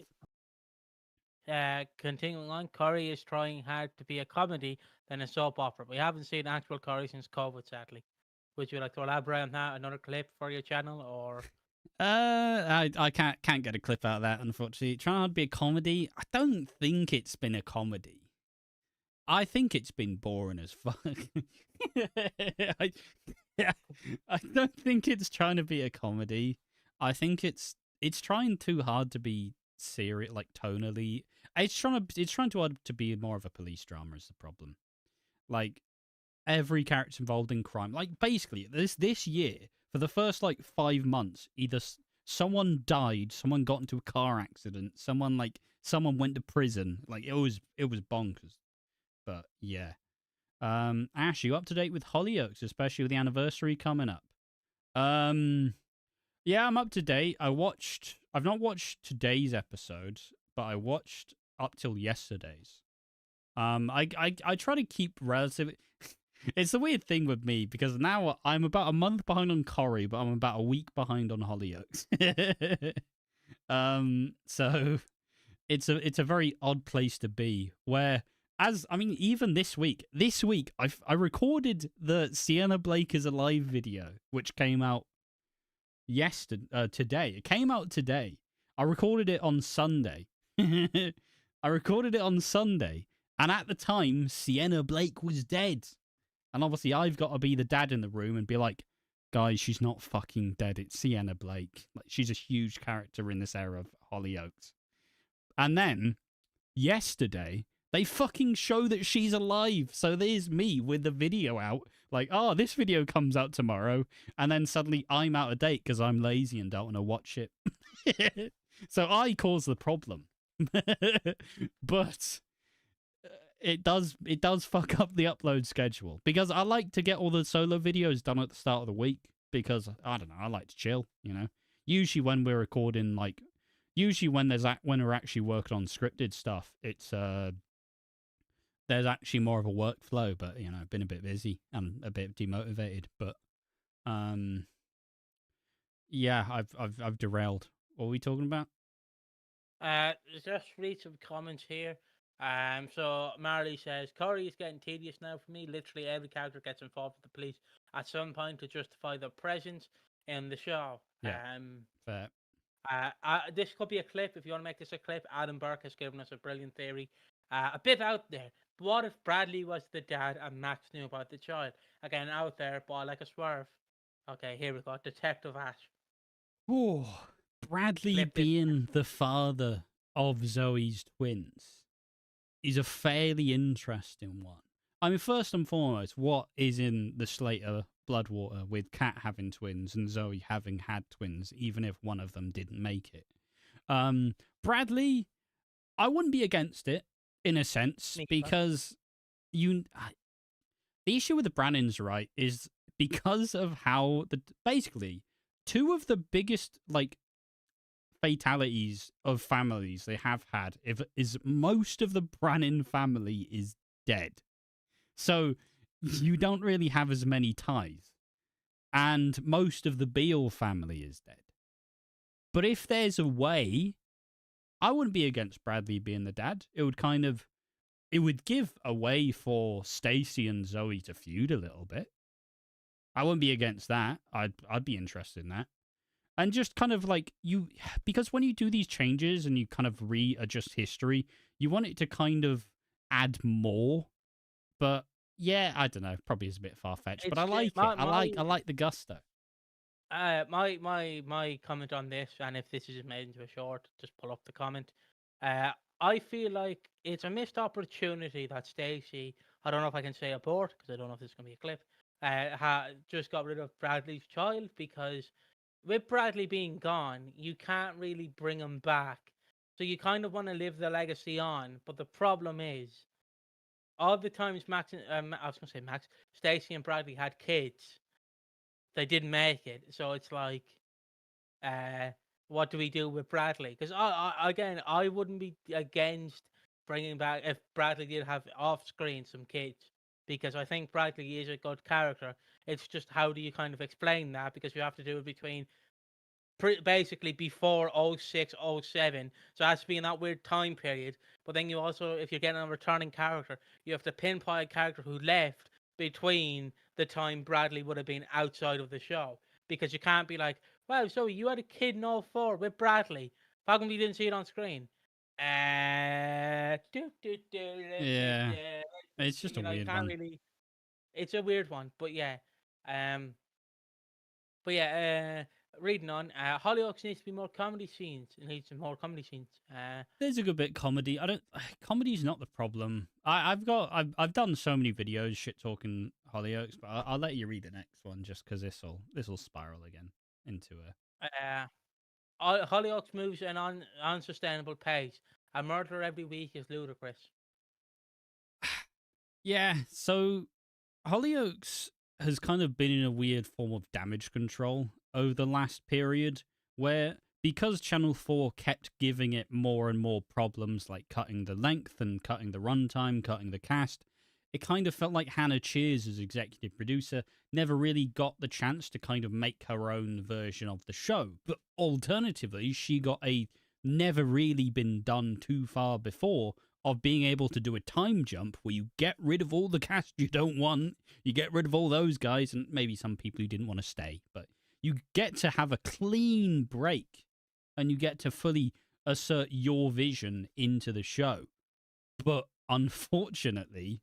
Continuing on, Corey is trying hard to be a comedy than a soap opera. We haven't seen actual Corey since COVID, sadly. Would you like to elaborate on that? Another clip for your channel, or? I can't get a clip out of that, unfortunately. Trying hard to be a comedy. I don't think it's been a comedy. I think it's been boring as fuck. I don't think it's trying to be a comedy. I think it's trying too hard to be serious, like tonally. It's trying too hard to be more of a police drama is the problem. Like every character's involved in crime. Like basically this year, for the first like 5 months, either someone died, someone got into a car accident, someone went to prison. Like it was bonkers. But yeah. Ash, you up to date with Hollyoaks, especially with the anniversary coming up? Yeah, I'm up to date. I've not watched today's episode, but I watched up till yesterday's. I try to keep relatively. It's a weird thing with me because now I'm about a month behind on Corrie, but I'm about a week behind on Hollyoaks. So it's a very odd place to be. Where, even this week I recorded the Sienna Blake is Alive video, which came out today. It came out today. I recorded it on Sunday. And at the time, Sienna Blake was dead. And obviously, I've got to be the dad in the room and be like, guys, she's not fucking dead. It's Sienna Blake. Like, she's a huge character in this era of Hollyoaks. And then, yesterday, they fucking show that she's alive. So there's me with the video out. Like, oh, this video comes out tomorrow. And then suddenly I'm out of date because I'm lazy and don't want to watch it. So I caused the problem. But it does fuck up the upload schedule because I like to get all the solo videos done at the start of the week because I don't know, I like to chill, you know. Usually when we're recording, like when we're actually working on scripted stuff, it's there's actually more of a workflow, but you know, I've been a bit busy and a bit demotivated, but yeah, I've derailed. What were we talking about? Just read some comments here. So Marley says, Corey is getting tedious now for me. Literally every character gets involved with the police at some point to justify their presence in the show. Yeah, fair. This could be a clip. If you want to make this a clip, Adam Burke has given us a brilliant theory. A bit out there. But what if Bradley was the dad and Max knew about the child? Again, out there, but I like a swerve. Okay, here we go. Detective Ash. Oh, Bradley being the father of Zoe's twins is a fairly interesting one. I mean, first and foremost, what is in the Slater Bloodwater with Kat having twins and Zoe having had twins, even if one of them didn't make it? Bradley, I wouldn't be against it in a sense because the issue with the Brannons, right, is because of how basically two of the biggest fatalities of families they have had is most of the Brannon family is dead. So you don't really have as many ties. And most of the Beale family is dead. But if there's a way, I wouldn't be against Bradley being the dad. It would give a way for Stacey and Zoe to feud a little bit. I wouldn't be against that. I'd be interested in that. And just kind of because when you do these changes and you kind of readjust history, you want it to kind of add more. But yeah, I don't know. Probably is a bit far fetched, but I like it. I like the gusto. My comment on this, and if this is made into a short, just pull up the comment. I feel like it's a missed opportunity that Stacey, I don't know if I can say abort because I don't know if this is going to be a clip, just got rid of Bradley's child, because with Bradley being gone, you can't really bring him back. So you kind of want to live the legacy on. But the problem is, all the times Stacey and Bradley had kids, they didn't make it. So it's like, what do we do with Bradley? Because I wouldn't be against bringing back if Bradley did have off screen some kids, because I think Bradley is a good character. It's just how do you kind of explain that, because you have to do it between basically before 06, 07. So it has to be in that weird time period. But then you also, if you're getting a returning character, you have to pinpoint a character who left between the time Bradley would have been outside of the show. Because you can't be like, wow, so you had a kid in 04 with Bradley. How come you didn't see it on screen? Yeah. It's just a weird one. Really, it's a weird one, but yeah. reading on. Hollyoaks needs to be more comedy scenes. It needs some more comedy scenes. There's a good bit of comedy. I don't. Comedy's not the problem. I've done so many videos shit talking Hollyoaks, but I'll let you read the next one just because this'll spiral again into a. Hollyoaks moves at an unsustainable pace. A murder every week is ludicrous. Yeah, so Hollyoaks has kind of been in a weird form of damage control over the last period, where because Channel 4 kept giving it more and more problems, like cutting the length and cutting the runtime, cutting the cast, it kind of felt like Hannah Cheers, as executive producer, never really got the chance to kind of make her own version of the show. But alternatively, she got a never really been done too far before of being able to do a time jump where you get rid of all the cast you don't want, you get rid of all those guys, and maybe some people who didn't want to stay, but you get to have a clean break, and you get to fully assert your vision into the show. But unfortunately,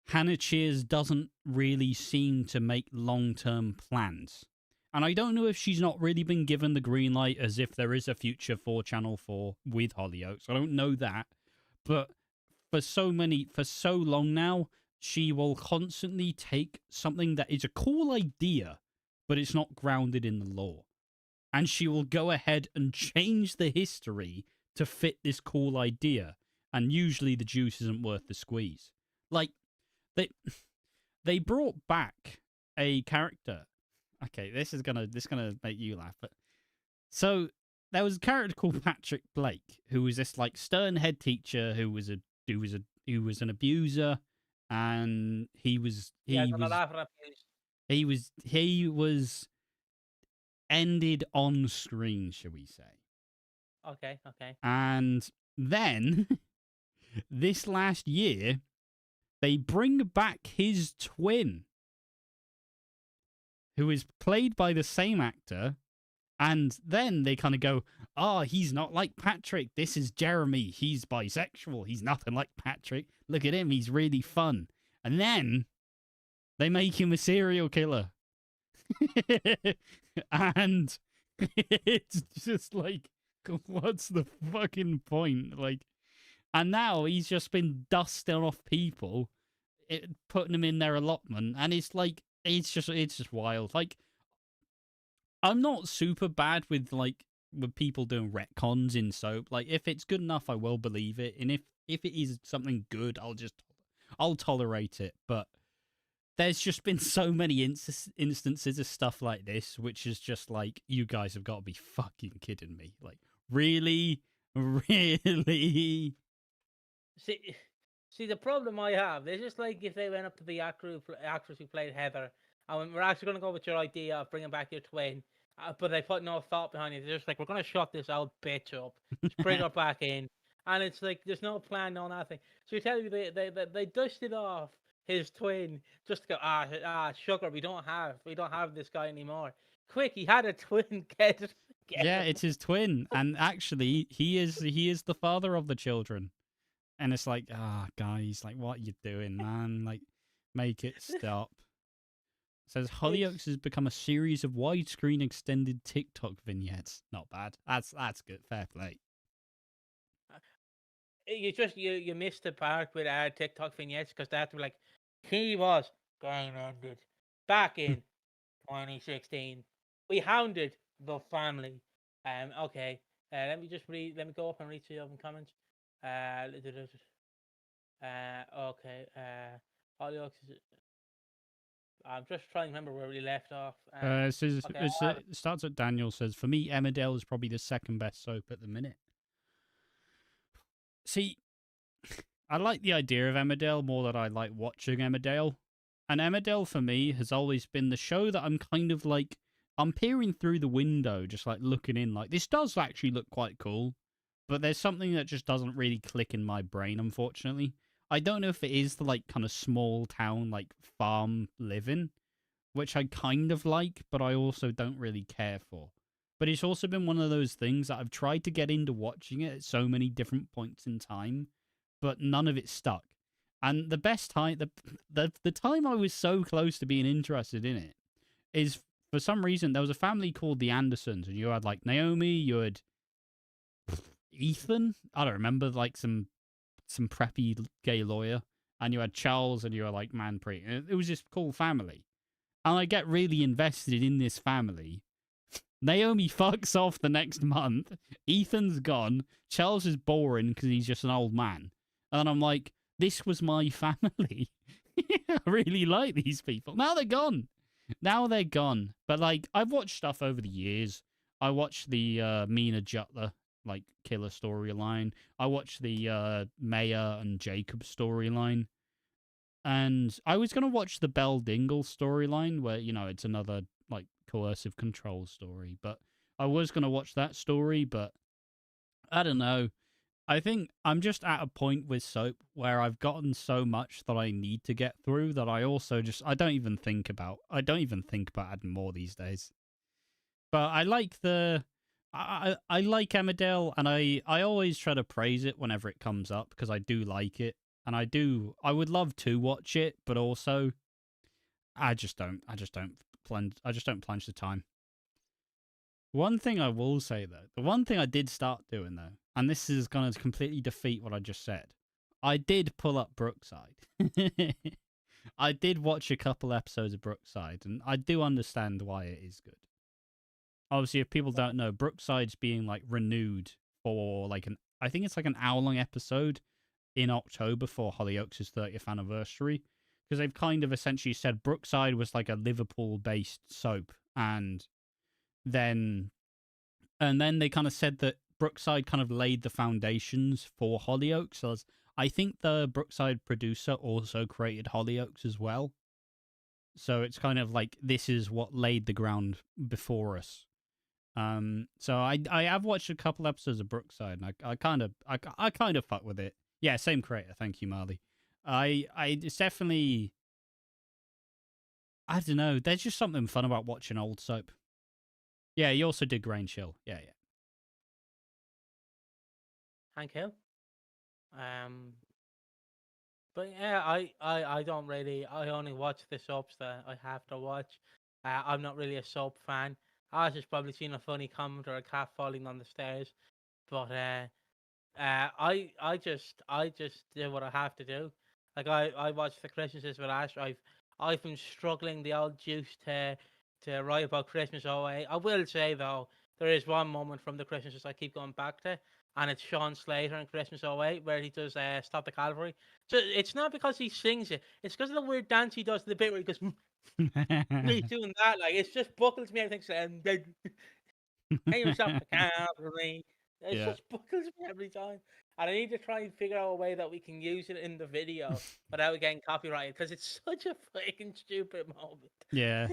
Hannah Cheers doesn't really seem to make long-term plans. And I don't know if she's not really been given the green light as if there is a future for Channel 4 with Hollyoaks. I don't know that. But for so long now, she will constantly take something that is a cool idea, but it's not grounded in the law. And she will go ahead and change the history to fit this cool idea. And usually the juice isn't worth the squeeze. Like, they brought back a character. Okay, this is gonna make you laugh. But so there was a character called Patrick Blake, who was this like stern head teacher who was an abuser, and he was ended on screen, shall we say? Okay. And then this last year, they bring back his twin, who is played by the same actor. And then they kind of go, he's not like Patrick. This is Jeremy. He's bisexual. He's nothing like Patrick. Look at him. He's really fun. And then they make him a serial killer. And it's just like, what's the fucking point? Like, and now he's just been dusting off people, putting them in their allotment. And it's like, it's just wild. Like, I'm not super bad with people doing retcons in soap. Like, if it's good enough, I will believe it, and if it is something good, I'll tolerate it. But there's just been so many instances of stuff like this, which is just like, you guys have got to be fucking kidding me. Like, really, really. See, the problem I have is just like if they went up to the actress who played Heather, and we're actually going to go with your idea of bringing back your twin. But they put no thought behind it. They're just like, we're going to shut this old bitch up. Just bring her back in. And it's like, there's no plan, no nothing. So you're telling me they dusted off his twin just to go, sugar, we don't have this guy anymore. Quick, he had a twin. Get yeah, it's his twin. And actually, he is the father of the children. And it's like, guys, like, what are you doing, man? Like, make it stop. Says Hollyoaks has become a series of widescreen extended TikTok vignettes. Not bad. That's good. Fair play. You missed the part with TikTok vignettes because they had to be like, he was gang ended back in 2016. We hounded the family. Okay. Let me go up and read some comments. Okay. Hollyoaks is. I'm just trying to remember where we left off. It starts at Daniel says, for me, Emmerdale is probably the second best soap at the minute. See, I like the idea of Emmerdale more than I like watching Emmerdale. And Emmerdale, for me, has always been the show that I'm kind of like, I'm peering through the window, just like looking in, like, this does actually look quite cool. But there's something that just doesn't really click in my brain, unfortunately. I don't know if it is the, like, kind of small town, like, farm living, which I kind of like, but I also don't really care for. But it's also been one of those things that I've tried to get into watching it at so many different points in time, but none of it stuck. And the best time, the time I was so close to being interested in it is for some reason, there was a family called the Andersons, and you had like Naomi, you had Ethan. I don't remember, like some preppy gay lawyer, and you had Charles, and you were like Manpreet. It was this cool family, and I get really invested in this family. Naomi fucks off the next month. Ethan's gone. Charles is boring because he's just an old man. And then I'm like, this was my family. I really like these people. Now they're gone. But like, I've watched stuff over the years. I watched the Mina Jutler like killer storyline. I watched the Maya and Jacob storyline. And I was going to watch the Belle Dingle storyline where, you know, it's another like coercive control story. But I was going to watch that story, but I don't know. I think I'm just at a point with soap where I've gotten so much that I need to get through that I also just, I don't even think about adding more these days. But I like I like Emmerdale, and I always try to praise it whenever it comes up because I do like it. And I would love to watch it, but also I just don't plunge the time. One thing I will say though, the one thing I did start doing though, and this is going to completely defeat what I just said, I did pull up Brookside. I did watch a couple episodes of Brookside, and I do understand why it is good. Obviously, if people don't know, Brookside's being like renewed for like I think it's like an hour-long episode in October for Hollyoaks' 30th anniversary, because they've kind of essentially said Brookside was like a Liverpool-based soap, and then they kind of said that Brookside kind of laid the foundations for Hollyoaks. So I think the Brookside producer also created Hollyoaks as well. So it's kind of like this is what laid the ground before us. So I have watched a couple episodes of Brookside, and I kind of fuck with it. Yeah, same creator. Thank you, Marley. It's definitely, I don't know. There's just something fun about watching old soap. Yeah, he also did Grange Hill. Yeah. Hank Hill. But yeah, I don't really. I only watch the soaps that I have to watch. I'm not really a soap fan. I was just probably seen a funny comment or a cat falling on the stairs, but I just do what I have to do. Like I watch the Christmases with Ash. I've been struggling the old juice to write about Christmas away. I will say though, there is one moment from the Christmases I keep going back to, and it's Sean Slater in Christmas Away where he does Stop the Cavalry. So it's not because he sings it; it's because of the weird dance he does. The bit where he goes, he's doing that. Like it just buckles me. Everything saying, "Hey, you stop the cavalry." It Yeah. just buckles me every time. And I need to try and figure out a way that we can use it in the video without getting copyrighted, because it's such a fucking stupid moment. Yeah.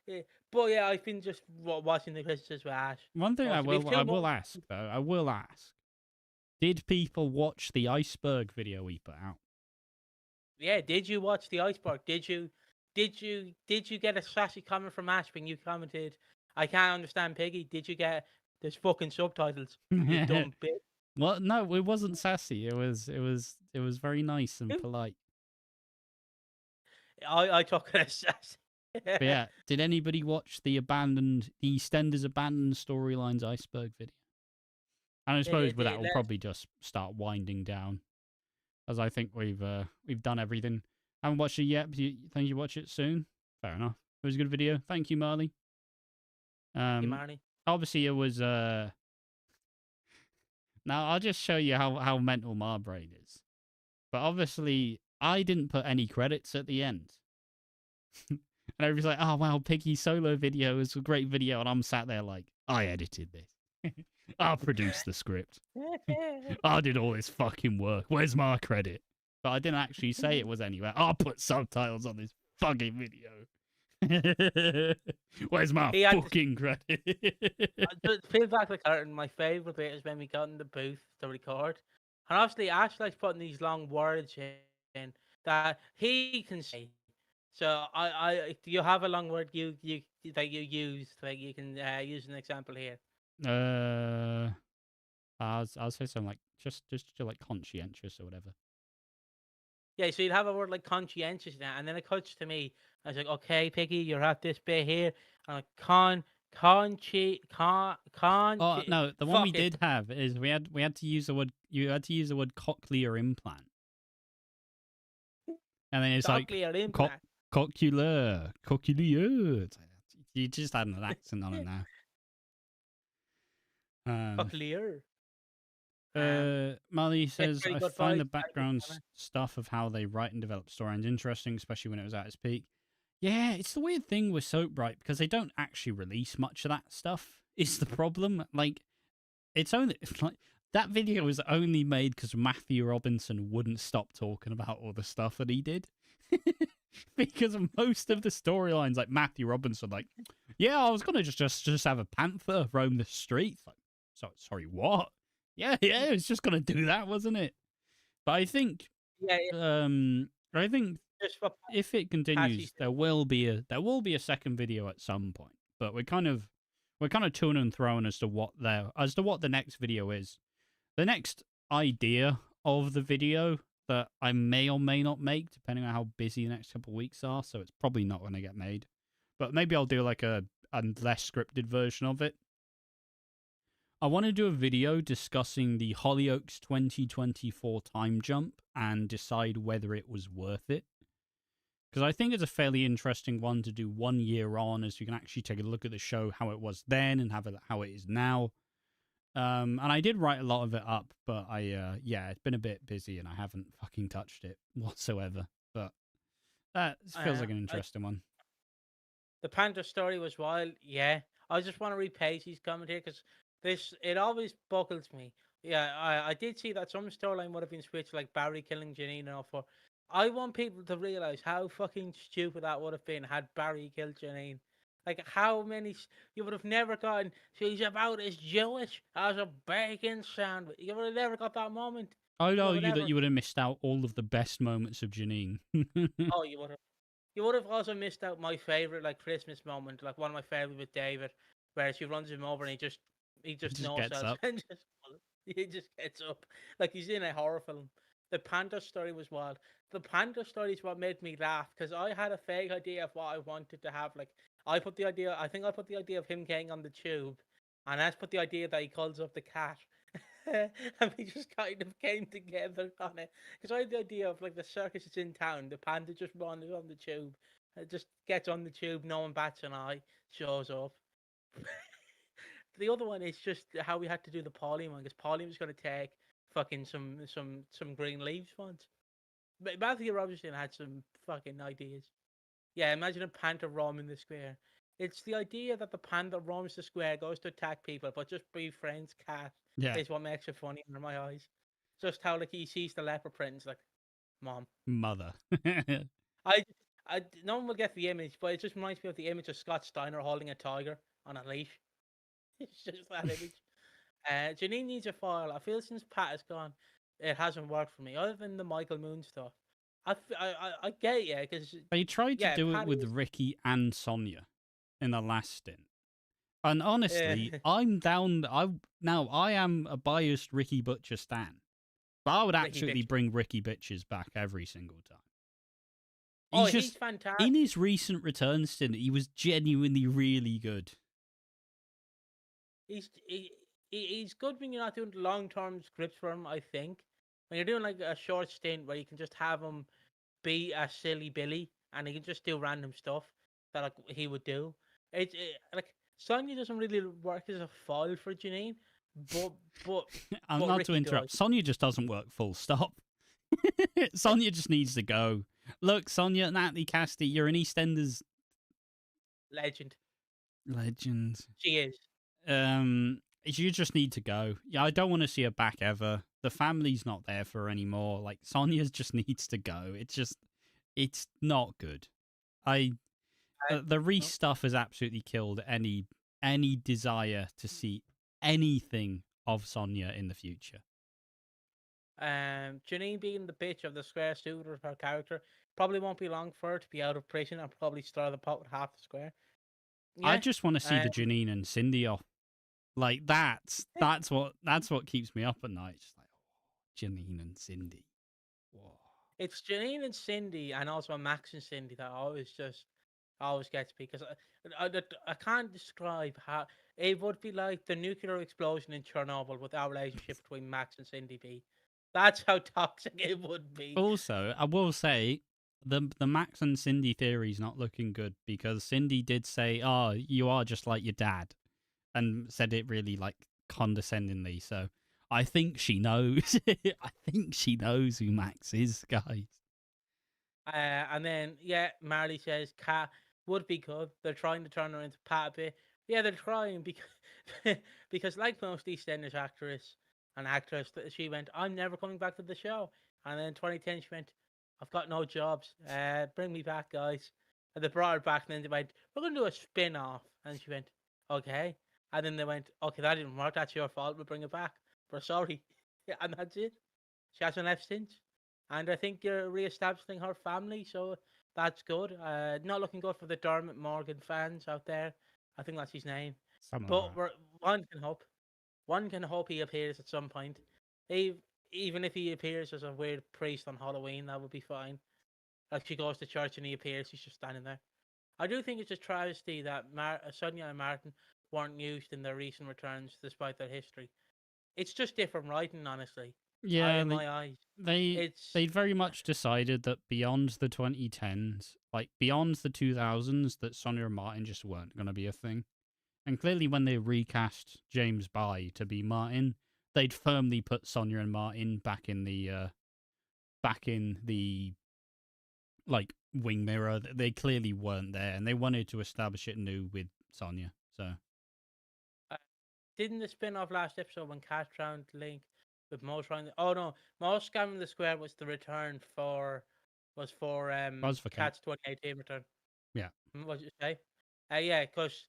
Yeah. But yeah, I've been just watching the Christmas with Ash. One thing I will ask though, I will ask: did people watch the iceberg video we put out? Yeah, did you watch the iceberg? Did you get a sassy comment from Ash when you commented, "I can't understand Piggy"? Did you get there's fucking subtitles? You dumb bitch. Well, no, it wasn't sassy. It was very nice and polite. I took it as sassy. But yeah, did anybody watch the EastEnders abandoned storylines iceberg video? And I suppose with that, we'll probably just start winding down, as I think we've done everything. Haven't watched it yet, but think you watch it soon. Fair enough. It was a good video. Thank you, Marley. Thank you, Marnie. Obviously, it was. Now I'll just show you how mental my brain is. But obviously, I didn't put any credits at the end. And everybody's like, "Oh wow, Piggy solo video is a great video," and I'm sat there like, "I edited this. I produced the script. I did all this fucking work. Where's my credit?" But I didn't actually say it was anywhere. I'll put subtitles on this fucking video. Where's my fucking credit? Peel back the curtain. My favourite bit is when we got in the booth to record. And obviously, Ash likes putting these long words in that he can say. So do you have a long word you that you use? Like you can use an example here. I'll say something like just like conscientious or whatever. Yeah, so you'd have a word like conscientious now, and then it cuts to me. I was like, okay, Piggy, you're at this bit here. I'm like, Oh no, the one we fuck it. did have is we had to use the word cochlear implant, and then it's like Cochlear co- implant. cochlear. It's like, you just had an accent on it now. Cochlear. Molly It's says, pretty I good find voice. the background stuff of how they write and develop storylines interesting, especially when it was at its peak. Yeah, it's the weird thing with Soap, right? Because they don't actually release much of that stuff. Is the problem? Like, it's only like that video was only made because Matthew Robinson wouldn't stop talking about all the stuff that he did. Because most of the storylines, like Matthew Robinson, like, yeah, I was gonna just have a panther roam the streets. Like, sorry, what? Yeah, it was just gonna do that, wasn't it? But I think, Yeah, I think just for if it continues, Patsy's. there will be a second video at some point. But we're kind of to and throwing as to what the next video is. The next idea of the video that I may or may not make, depending on how busy the next couple of weeks are. So it's probably not going to get made. But maybe I'll do like a less scripted version of it. I want to do a video discussing the Hollyoaks 2024 time jump and decide whether it was worth it. Because I think it's a fairly interesting one to do 1 year on, as you can actually take a look at the show, how it was then and how it is now. And I did write a lot of it up, but it's been a bit busy and I haven't fucking touched it whatsoever. But that feels like an interesting one. The Panther story was wild. Yeah, I just want to read Pacey's comment here because it always buckles me. Yeah, I did see that some storyline would have been switched, like Barry killing Janine and all for. I want people to realize how fucking stupid that would have been had Barry killed Janine. Like, how many you would have never gotten. She's about as Jewish as a bacon sandwich. You would have never got that moment. I'd argue that you would have missed out all of the best moments of Janine. Oh, you would have. You would have also missed out my favorite, like, Christmas moment, like one of my favorite with David, where she runs him over and he just knows gets up. and he just gets up like he's in a horror film. The Panther story was wild. The Panther story is what made me laugh because I had a vague idea of what I wanted to have. Like, I put the idea of him getting on the tube, and I put the idea that he calls up the cat. And we just kind of came together on it because I had the idea of, like, the circus is in town, the panda just wanders on the tube, it just gets on the tube, no one bats an eye, shows up. The other one is just how we had to do the Pauline one because Pauline was going to take fucking some green leaves once. But Matthew Robinson had some fucking ideas. Yeah, imagine a panther roaming the square. It's the idea that the panda roams the square, goes to attack people, but just befriends cat. Yeah. Is what makes it funny in my eyes. Just how, like, he sees the leopard print and is like, Mom. Mother. No one will get the image, but it just reminds me of the image of Scott Steiner holding a tiger on a leash. It's just that image. Janine needs a file. I feel since Pat is gone, it hasn't worked for me, other than the Michael Moon stuff. I get it, yeah, because they tried to do it with Ricky and Sonia in the last stint. And honestly, I'm down. I am a biased Ricky Butcher stan, but I would absolutely bring Ricky Bitches back every single time. He's fantastic. In his recent return stint, he was genuinely really good. He's good when you're not doing long-term scripts for him, I think. When you're doing, like, a short stint where you can just have him be a silly Billy and he can just do random stuff that, like, he would do. Like, Sonia doesn't really work as a foil for Janine, but I'm not to interrupt. Sonia just doesn't work, full stop. Sonia just needs to go. Look, Sonia, Natalie Cassidy, you're an EastEnders legend. She is. You just need to go. Yeah, I don't want to see her back ever. The family's not there for her anymore. Like, Sonia just needs to go. It's not good. The Reese stuff has absolutely killed any desire to see anything of Sonia in the future. Janine being the bitch of the square suited with her character probably won't be long for her to be out of prison and probably stir the pot with half the square. Yeah. I just want to see the Janine and Cindy off. Like, that's what keeps me up at night. Just like, Janine and Cindy. Whoa. It's Janine and Cindy, and also Max and Cindy that always gets me because I can't describe how it would be like the nuclear explosion in Chernobyl with our relationship between Max and Cindy B. That's how toxic it would be. Also, I will say the Max and Cindy theory is not looking good because Cindy did say, "Oh, you are just like your dad," and said it really like condescendingly. So I think she knows. I think she knows who Max is, guys. And then Marley says Cat would be good. They're trying to turn her into Pat a bit. Yeah, they're trying because because like most EastEnders actress, she went, "I'm never coming back to the show." And then in 2010 she went, "I've got no jobs. Bring me back, guys." And they brought her back, and then they went, "We're going to do a spin-off." And she went, "Okay." And then they went, "Okay, that didn't work. That's your fault. We'll bring it back. We're sorry." Yeah, and that's it. She hasn't left since. And I think you're re-establishing her family, so that's good. Not looking good for the Dermot Morgan fans out there. I think that's his name. Something like But that. one can hope. One can hope he appears at some point. Even if he appears as a weird priest on Halloween, that would be fine. Like she goes to church and he appears, he's just standing there. I do think it's a travesty that Sonia and Martin weren't used in their recent returns despite their history. It's just different writing, honestly. Yeah, In my eyes. they It's they very much decided that beyond the 2010s, like beyond the 2000s, that Sonia and Martin just weren't going to be a thing. And clearly, when they recast James By to be Martin, they'd firmly put Sonia and Martin back in the like wing mirror. They clearly weren't there, and they wanted to establish it new with Sonia. So didn't the spin-off last episode when Cat drowned Link with Mo trying to... Oh no, Mo scamming the square was the return for... Was for was for Cat. Cat's 2018 return. Yeah. What did you say? Yeah, because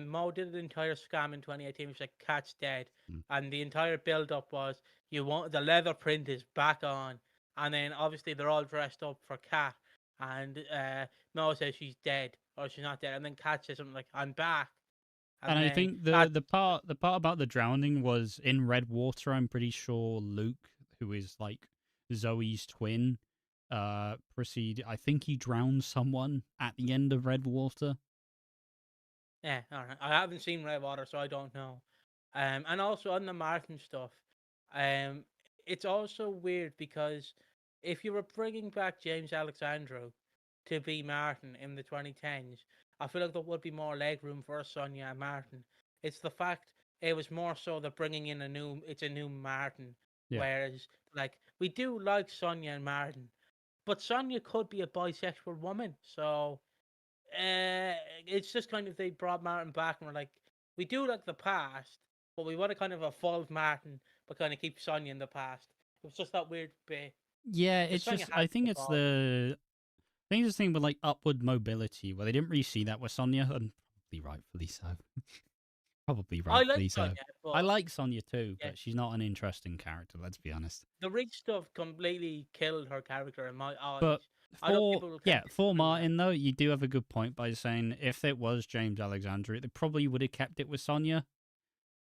Mo did an entire scam in 2018, which like Cat's dead, Mm. and the entire build-up was the leather print is back on, and then obviously they're all dressed up for Cat, and Mo says she's dead or she's not dead, and then Cat says something like "I'm back," And and I then think the part about the drowning was in Red Water. I'm pretty sure Luke, who is like Zoe's twin, I think he drowned someone at the end of Red Water. Yeah, all right. I haven't seen Red Water, so I don't know. And also on the Martin stuff, um, it's also weird because if you were bringing back James Alexandru to be Martin in the 2010s, I feel like there would be more leg room for Sonia and Martin. It's the fact it was more so they're bringing in it's a new Martin, Yeah. whereas like we do like Sonia and Martin, but Sonia could be a bisexual woman, so it's just kind of they brought Martin back and we're like, we do like the past, but we want to kind of evolve Martin, but kind of keep Sonya in the past. It was just that weird bit. Yeah, Because it's Sonya just has I think to it's evolve. I think it's the thing with like upward mobility where they didn't really see that with Sonya, and probably rightfully so. Probably I like rightfully so. Sonya, I but like Sonya too, yeah, but she's not an interesting character. Let's be honest. the rich stuff completely killed her character in my eyes. But I know people can for disagree with that. Martin though, you do have a good point by saying if it was James Alexander, they probably would have kept it with Sonya.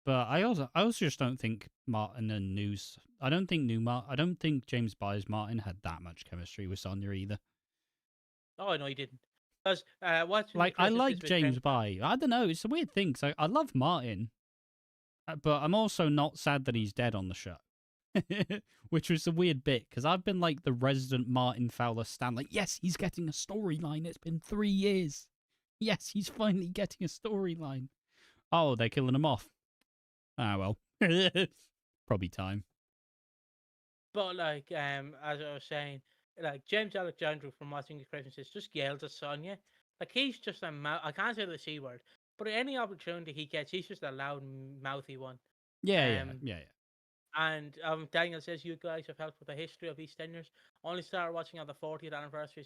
But I also just don't think Martin and News. I don't think James Byers Martin had that much chemistry with Sonya either. Oh, I know he didn't. Because watching the Like I Christmas like Kiss with James By. I don't know. It's a weird thing. So I love Martin, but I'm also not sad that he's dead on the show. Which was a weird bit because I've been like the resident Martin Fowler stan. Like, yes, he's getting a storyline. It's been 3 years. Yes, he's finally getting a storyline. Oh, they're killing him off. Ah, well, probably time. But like, as I was saying, like James Alexander from Watching the Christmas Kiss just yells at Sonya. Like he's just a I can't say the C word, but any opportunity he gets, he's just a loud, mouthy one. Yeah. Um, and Daniel says you guys have helped with the history of EastEnders. Only started watching on the 40th anniversary,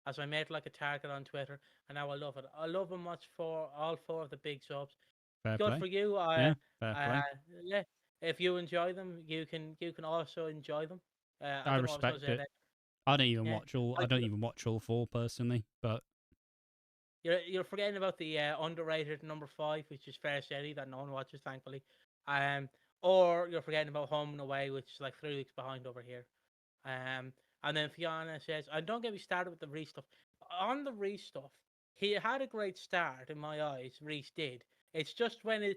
as I made like a target on Twitter, and now I love it. I love and watch for all 4 of the big subs. Fair Good play. for you. Yeah, fair play. Yeah. If you enjoy them, you can also enjoy them. I I don't know what I was respect saying it. there. I don't even Yeah. watch all. I Like, don't even watch all 4 personally, but you're forgetting about the underrated number 5, which is Fair Steady, that no one watches, thankfully. Or you're forgetting about Home and Away, which is like 3 weeks behind over here. And then Fiona says, and don't get me started with the Reese stuff. On the Reese stuff, he had a great start in my eyes. Reese did. It's just when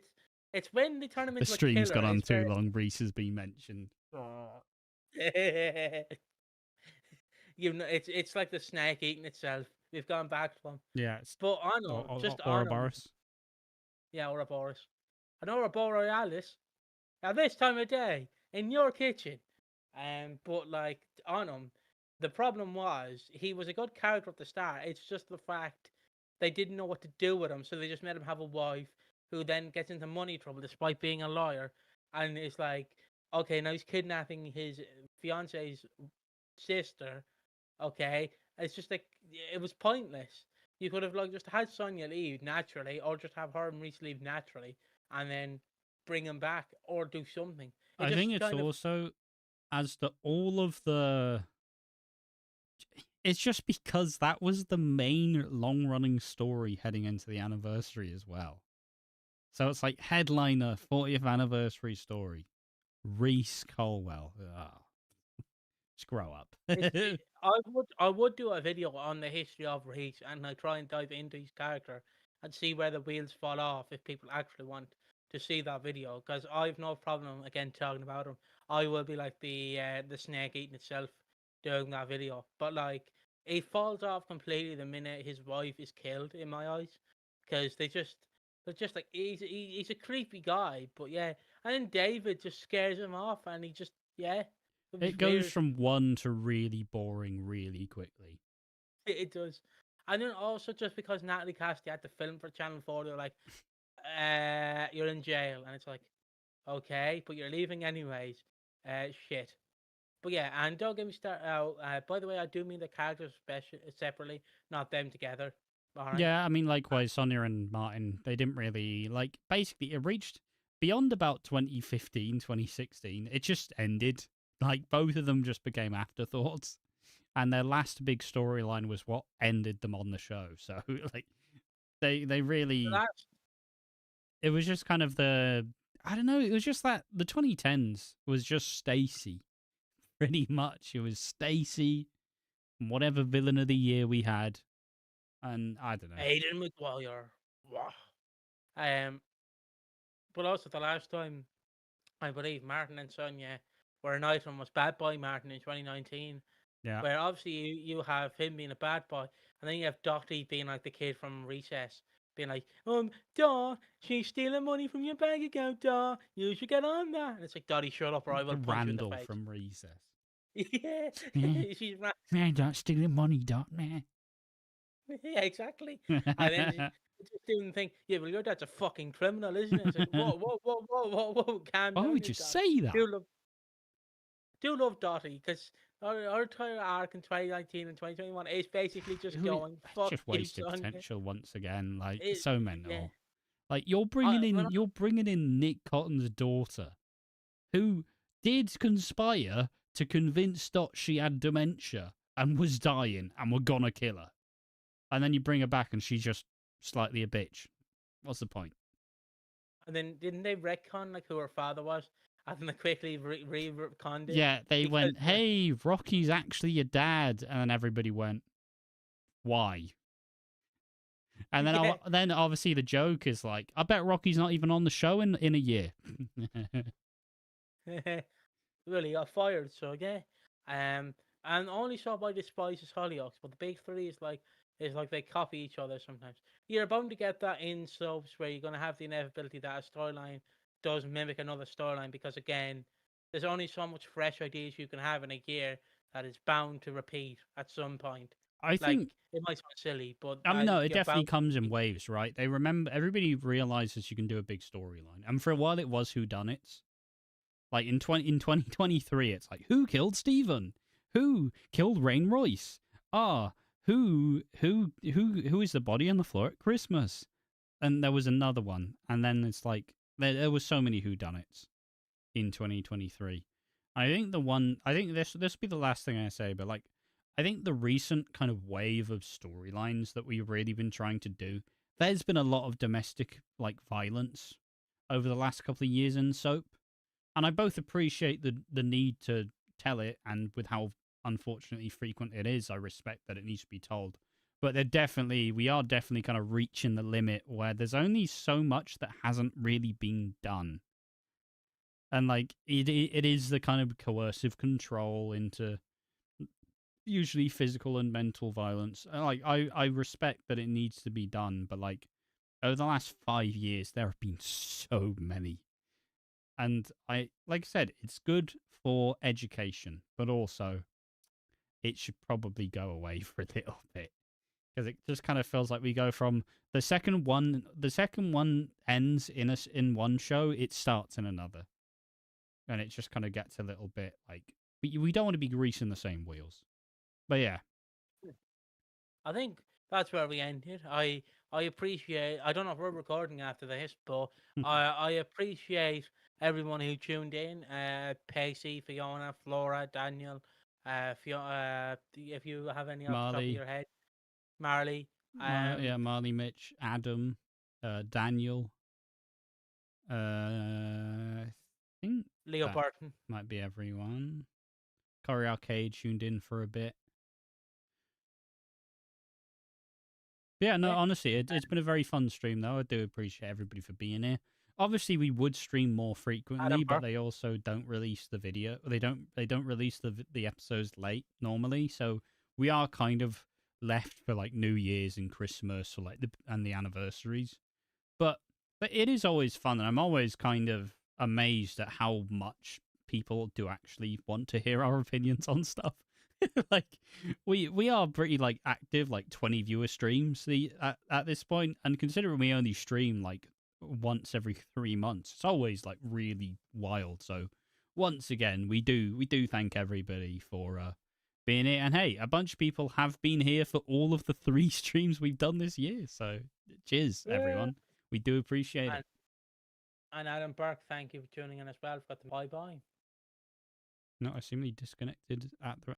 it's when they turn him The into a stream's killer. gone on It's too where, long. Reese has been mentioned. you know, it's like the snake eating itself. We've gone back to him. Yeah, it's But on him, just on him, Ouroboros. yeah, Ouroboros. An Ouroborealis at this time of day in your kitchen. But like on him, the problem was he was a good character at the start. It's just the fact they didn't know what to do with him, so they just made him have a wife who then gets into money trouble despite being a lawyer, and it's like, okay, now he's kidnapping his fiance's sister. Okay, it's just like it was pointless. You could have like just had Sonya leave naturally, or just have her and Reese leave naturally, and then bring him back or do something. It I think just it's kind of also as the all of the. It's just because that was the main long-running story heading into the anniversary as well. So it's like headliner 40th anniversary story. Reese Colwell. Just grow up. I would do a video on the history of Reese and I try and dive into his character and see where the wheels fall off if people actually want to see that video, because I've no problem again talking about him. I will be like the snake eating itself doing that video, but like it falls off completely the minute his wife is killed in my eyes, because they're just like he's a creepy guy, but yeah, and then David just scares him off and he just yeah. It goes from one to really boring really quickly. It does. And then also just because Natalie Cassidy had to film for Channel 4, they're like, you're in jail. And it's like, okay, but you're leaving anyways. Shit. But yeah, and don't get me started out. By the way, I do mean the characters separately, not them together. All right? Yeah, I mean, likewise, Sonia and Martin, they didn't really, like, basically, it reached beyond about 2015, 2016. It just ended. Like, both of them just became afterthoughts. And their last big storyline was what ended them on the show. So, like, they really... It was just kind of the... I don't know, it was just that the 2010s was just Stacey. Pretty much. It was Stacey, whatever villain of the year we had. And I don't know. Aidan McGuire. Wow. But also the last time, I believe, Martin and Sonia were an item was Bad Boy Martin in 2019. Yeah. Where obviously you have him being a bad boy, and then you have Dottie being like the kid from Recess, being like, Daw, she's stealing money from your bank account, Daw. You should get on that. And it's like, Dottie, shut up, or I will punch you in the face. Randall from Recess. Yeah, she's man, don't stealing money, Dot, man. Yeah, exactly. And then just doing the thing. Yeah, well, your dad's a fucking criminal, isn't it? It's like, whoa, calm down. Why would you say that? Do love Dottie, because our entire arc in 2019 and 2021 is basically just going fuck just wasted potential once again. Like so mental. Yeah. Like you're bringing in Nick Cotton's daughter, who did conspire to convince Dot she had dementia and was dying and were gonna kill her, and then you bring her back and she's just slightly a bitch. What's the point? And then didn't they retcon like who her father was? And then they quickly retconned it. Yeah, they went, hey, Rocky's actually your dad. And then everybody went, why? And then then obviously the joke is like, I bet Rocky's not even on the show in a year. Well, he got fired, so yeah. And only so by Despises Hollyoaks, but the big three is like they copy each other sometimes. You're bound to get that in soaps where you're going to have the inevitability that a storyline does mimic another storyline, because again, there's only so much fresh ideas you can have in a year that is bound to repeat at some point. I think it might sound silly, but no, it definitely comes in waves, right? They remember, everybody realizes you can do a big storyline, and for a while it was whodunits. Like in 2023, it's like, who killed Stephen? Who killed Rain Royce? Who is the body on the floor at Christmas? And there was another one, and then it's like there was so many whodunits in 2023. I think this will be the last thing I say, but like, I think the recent kind of wave of storylines that we've really been trying to do, there's been a lot of domestic like violence over the last couple of years in soap, and I both appreciate the need to tell it, and with how unfortunately frequent it is, I respect that it needs to be told. But we are definitely kind of reaching the limit where there's only so much that hasn't really been done. And like it is the kind of coercive control into usually physical and mental violence. Like I respect that it needs to be done, but like over the last 5 years there have been so many. And like I said, it's good for education, but also it should probably go away for a little bit. Because it just kind of feels like we go from the second one ends in one show, it starts in another. And it just kind of gets a little bit like we don't want to be greasing the same wheels. But yeah, I think that's where we ended. I appreciate. I don't know if we're recording after this, but I appreciate everyone who tuned in. Pacey, Fiona, Flora, Danielle. If you have any off the top of Marley, your head, Marley. Marley, Mitch, Adam, Daniel. I think Leo that Burton. might be everyone. Corey Arcade tuned in for a bit. Yeah, no, honestly, it's been a very fun stream, though. I do appreciate everybody for being here. Obviously, we would stream more frequently, but they also don't release the video. They don't release the episodes late normally, so we are kind of left for like New Year's and Christmas or like the anniversaries. But it is always fun, and I'm always kind of amazed at how much people do actually want to hear our opinions on stuff. Like we are pretty like active, like 20 viewer streams at this point, and considering we only stream like once every 3 months, it's always like really wild. So once again, we do thank everybody for being here, and hey, a bunch of people have been here for all of the 3 streams we've done this year, so cheers everyone, we do appreciate it. And Adam Burke, thank you for tuning in as well. We've got the bye-bye. No, I seemingly disconnected at the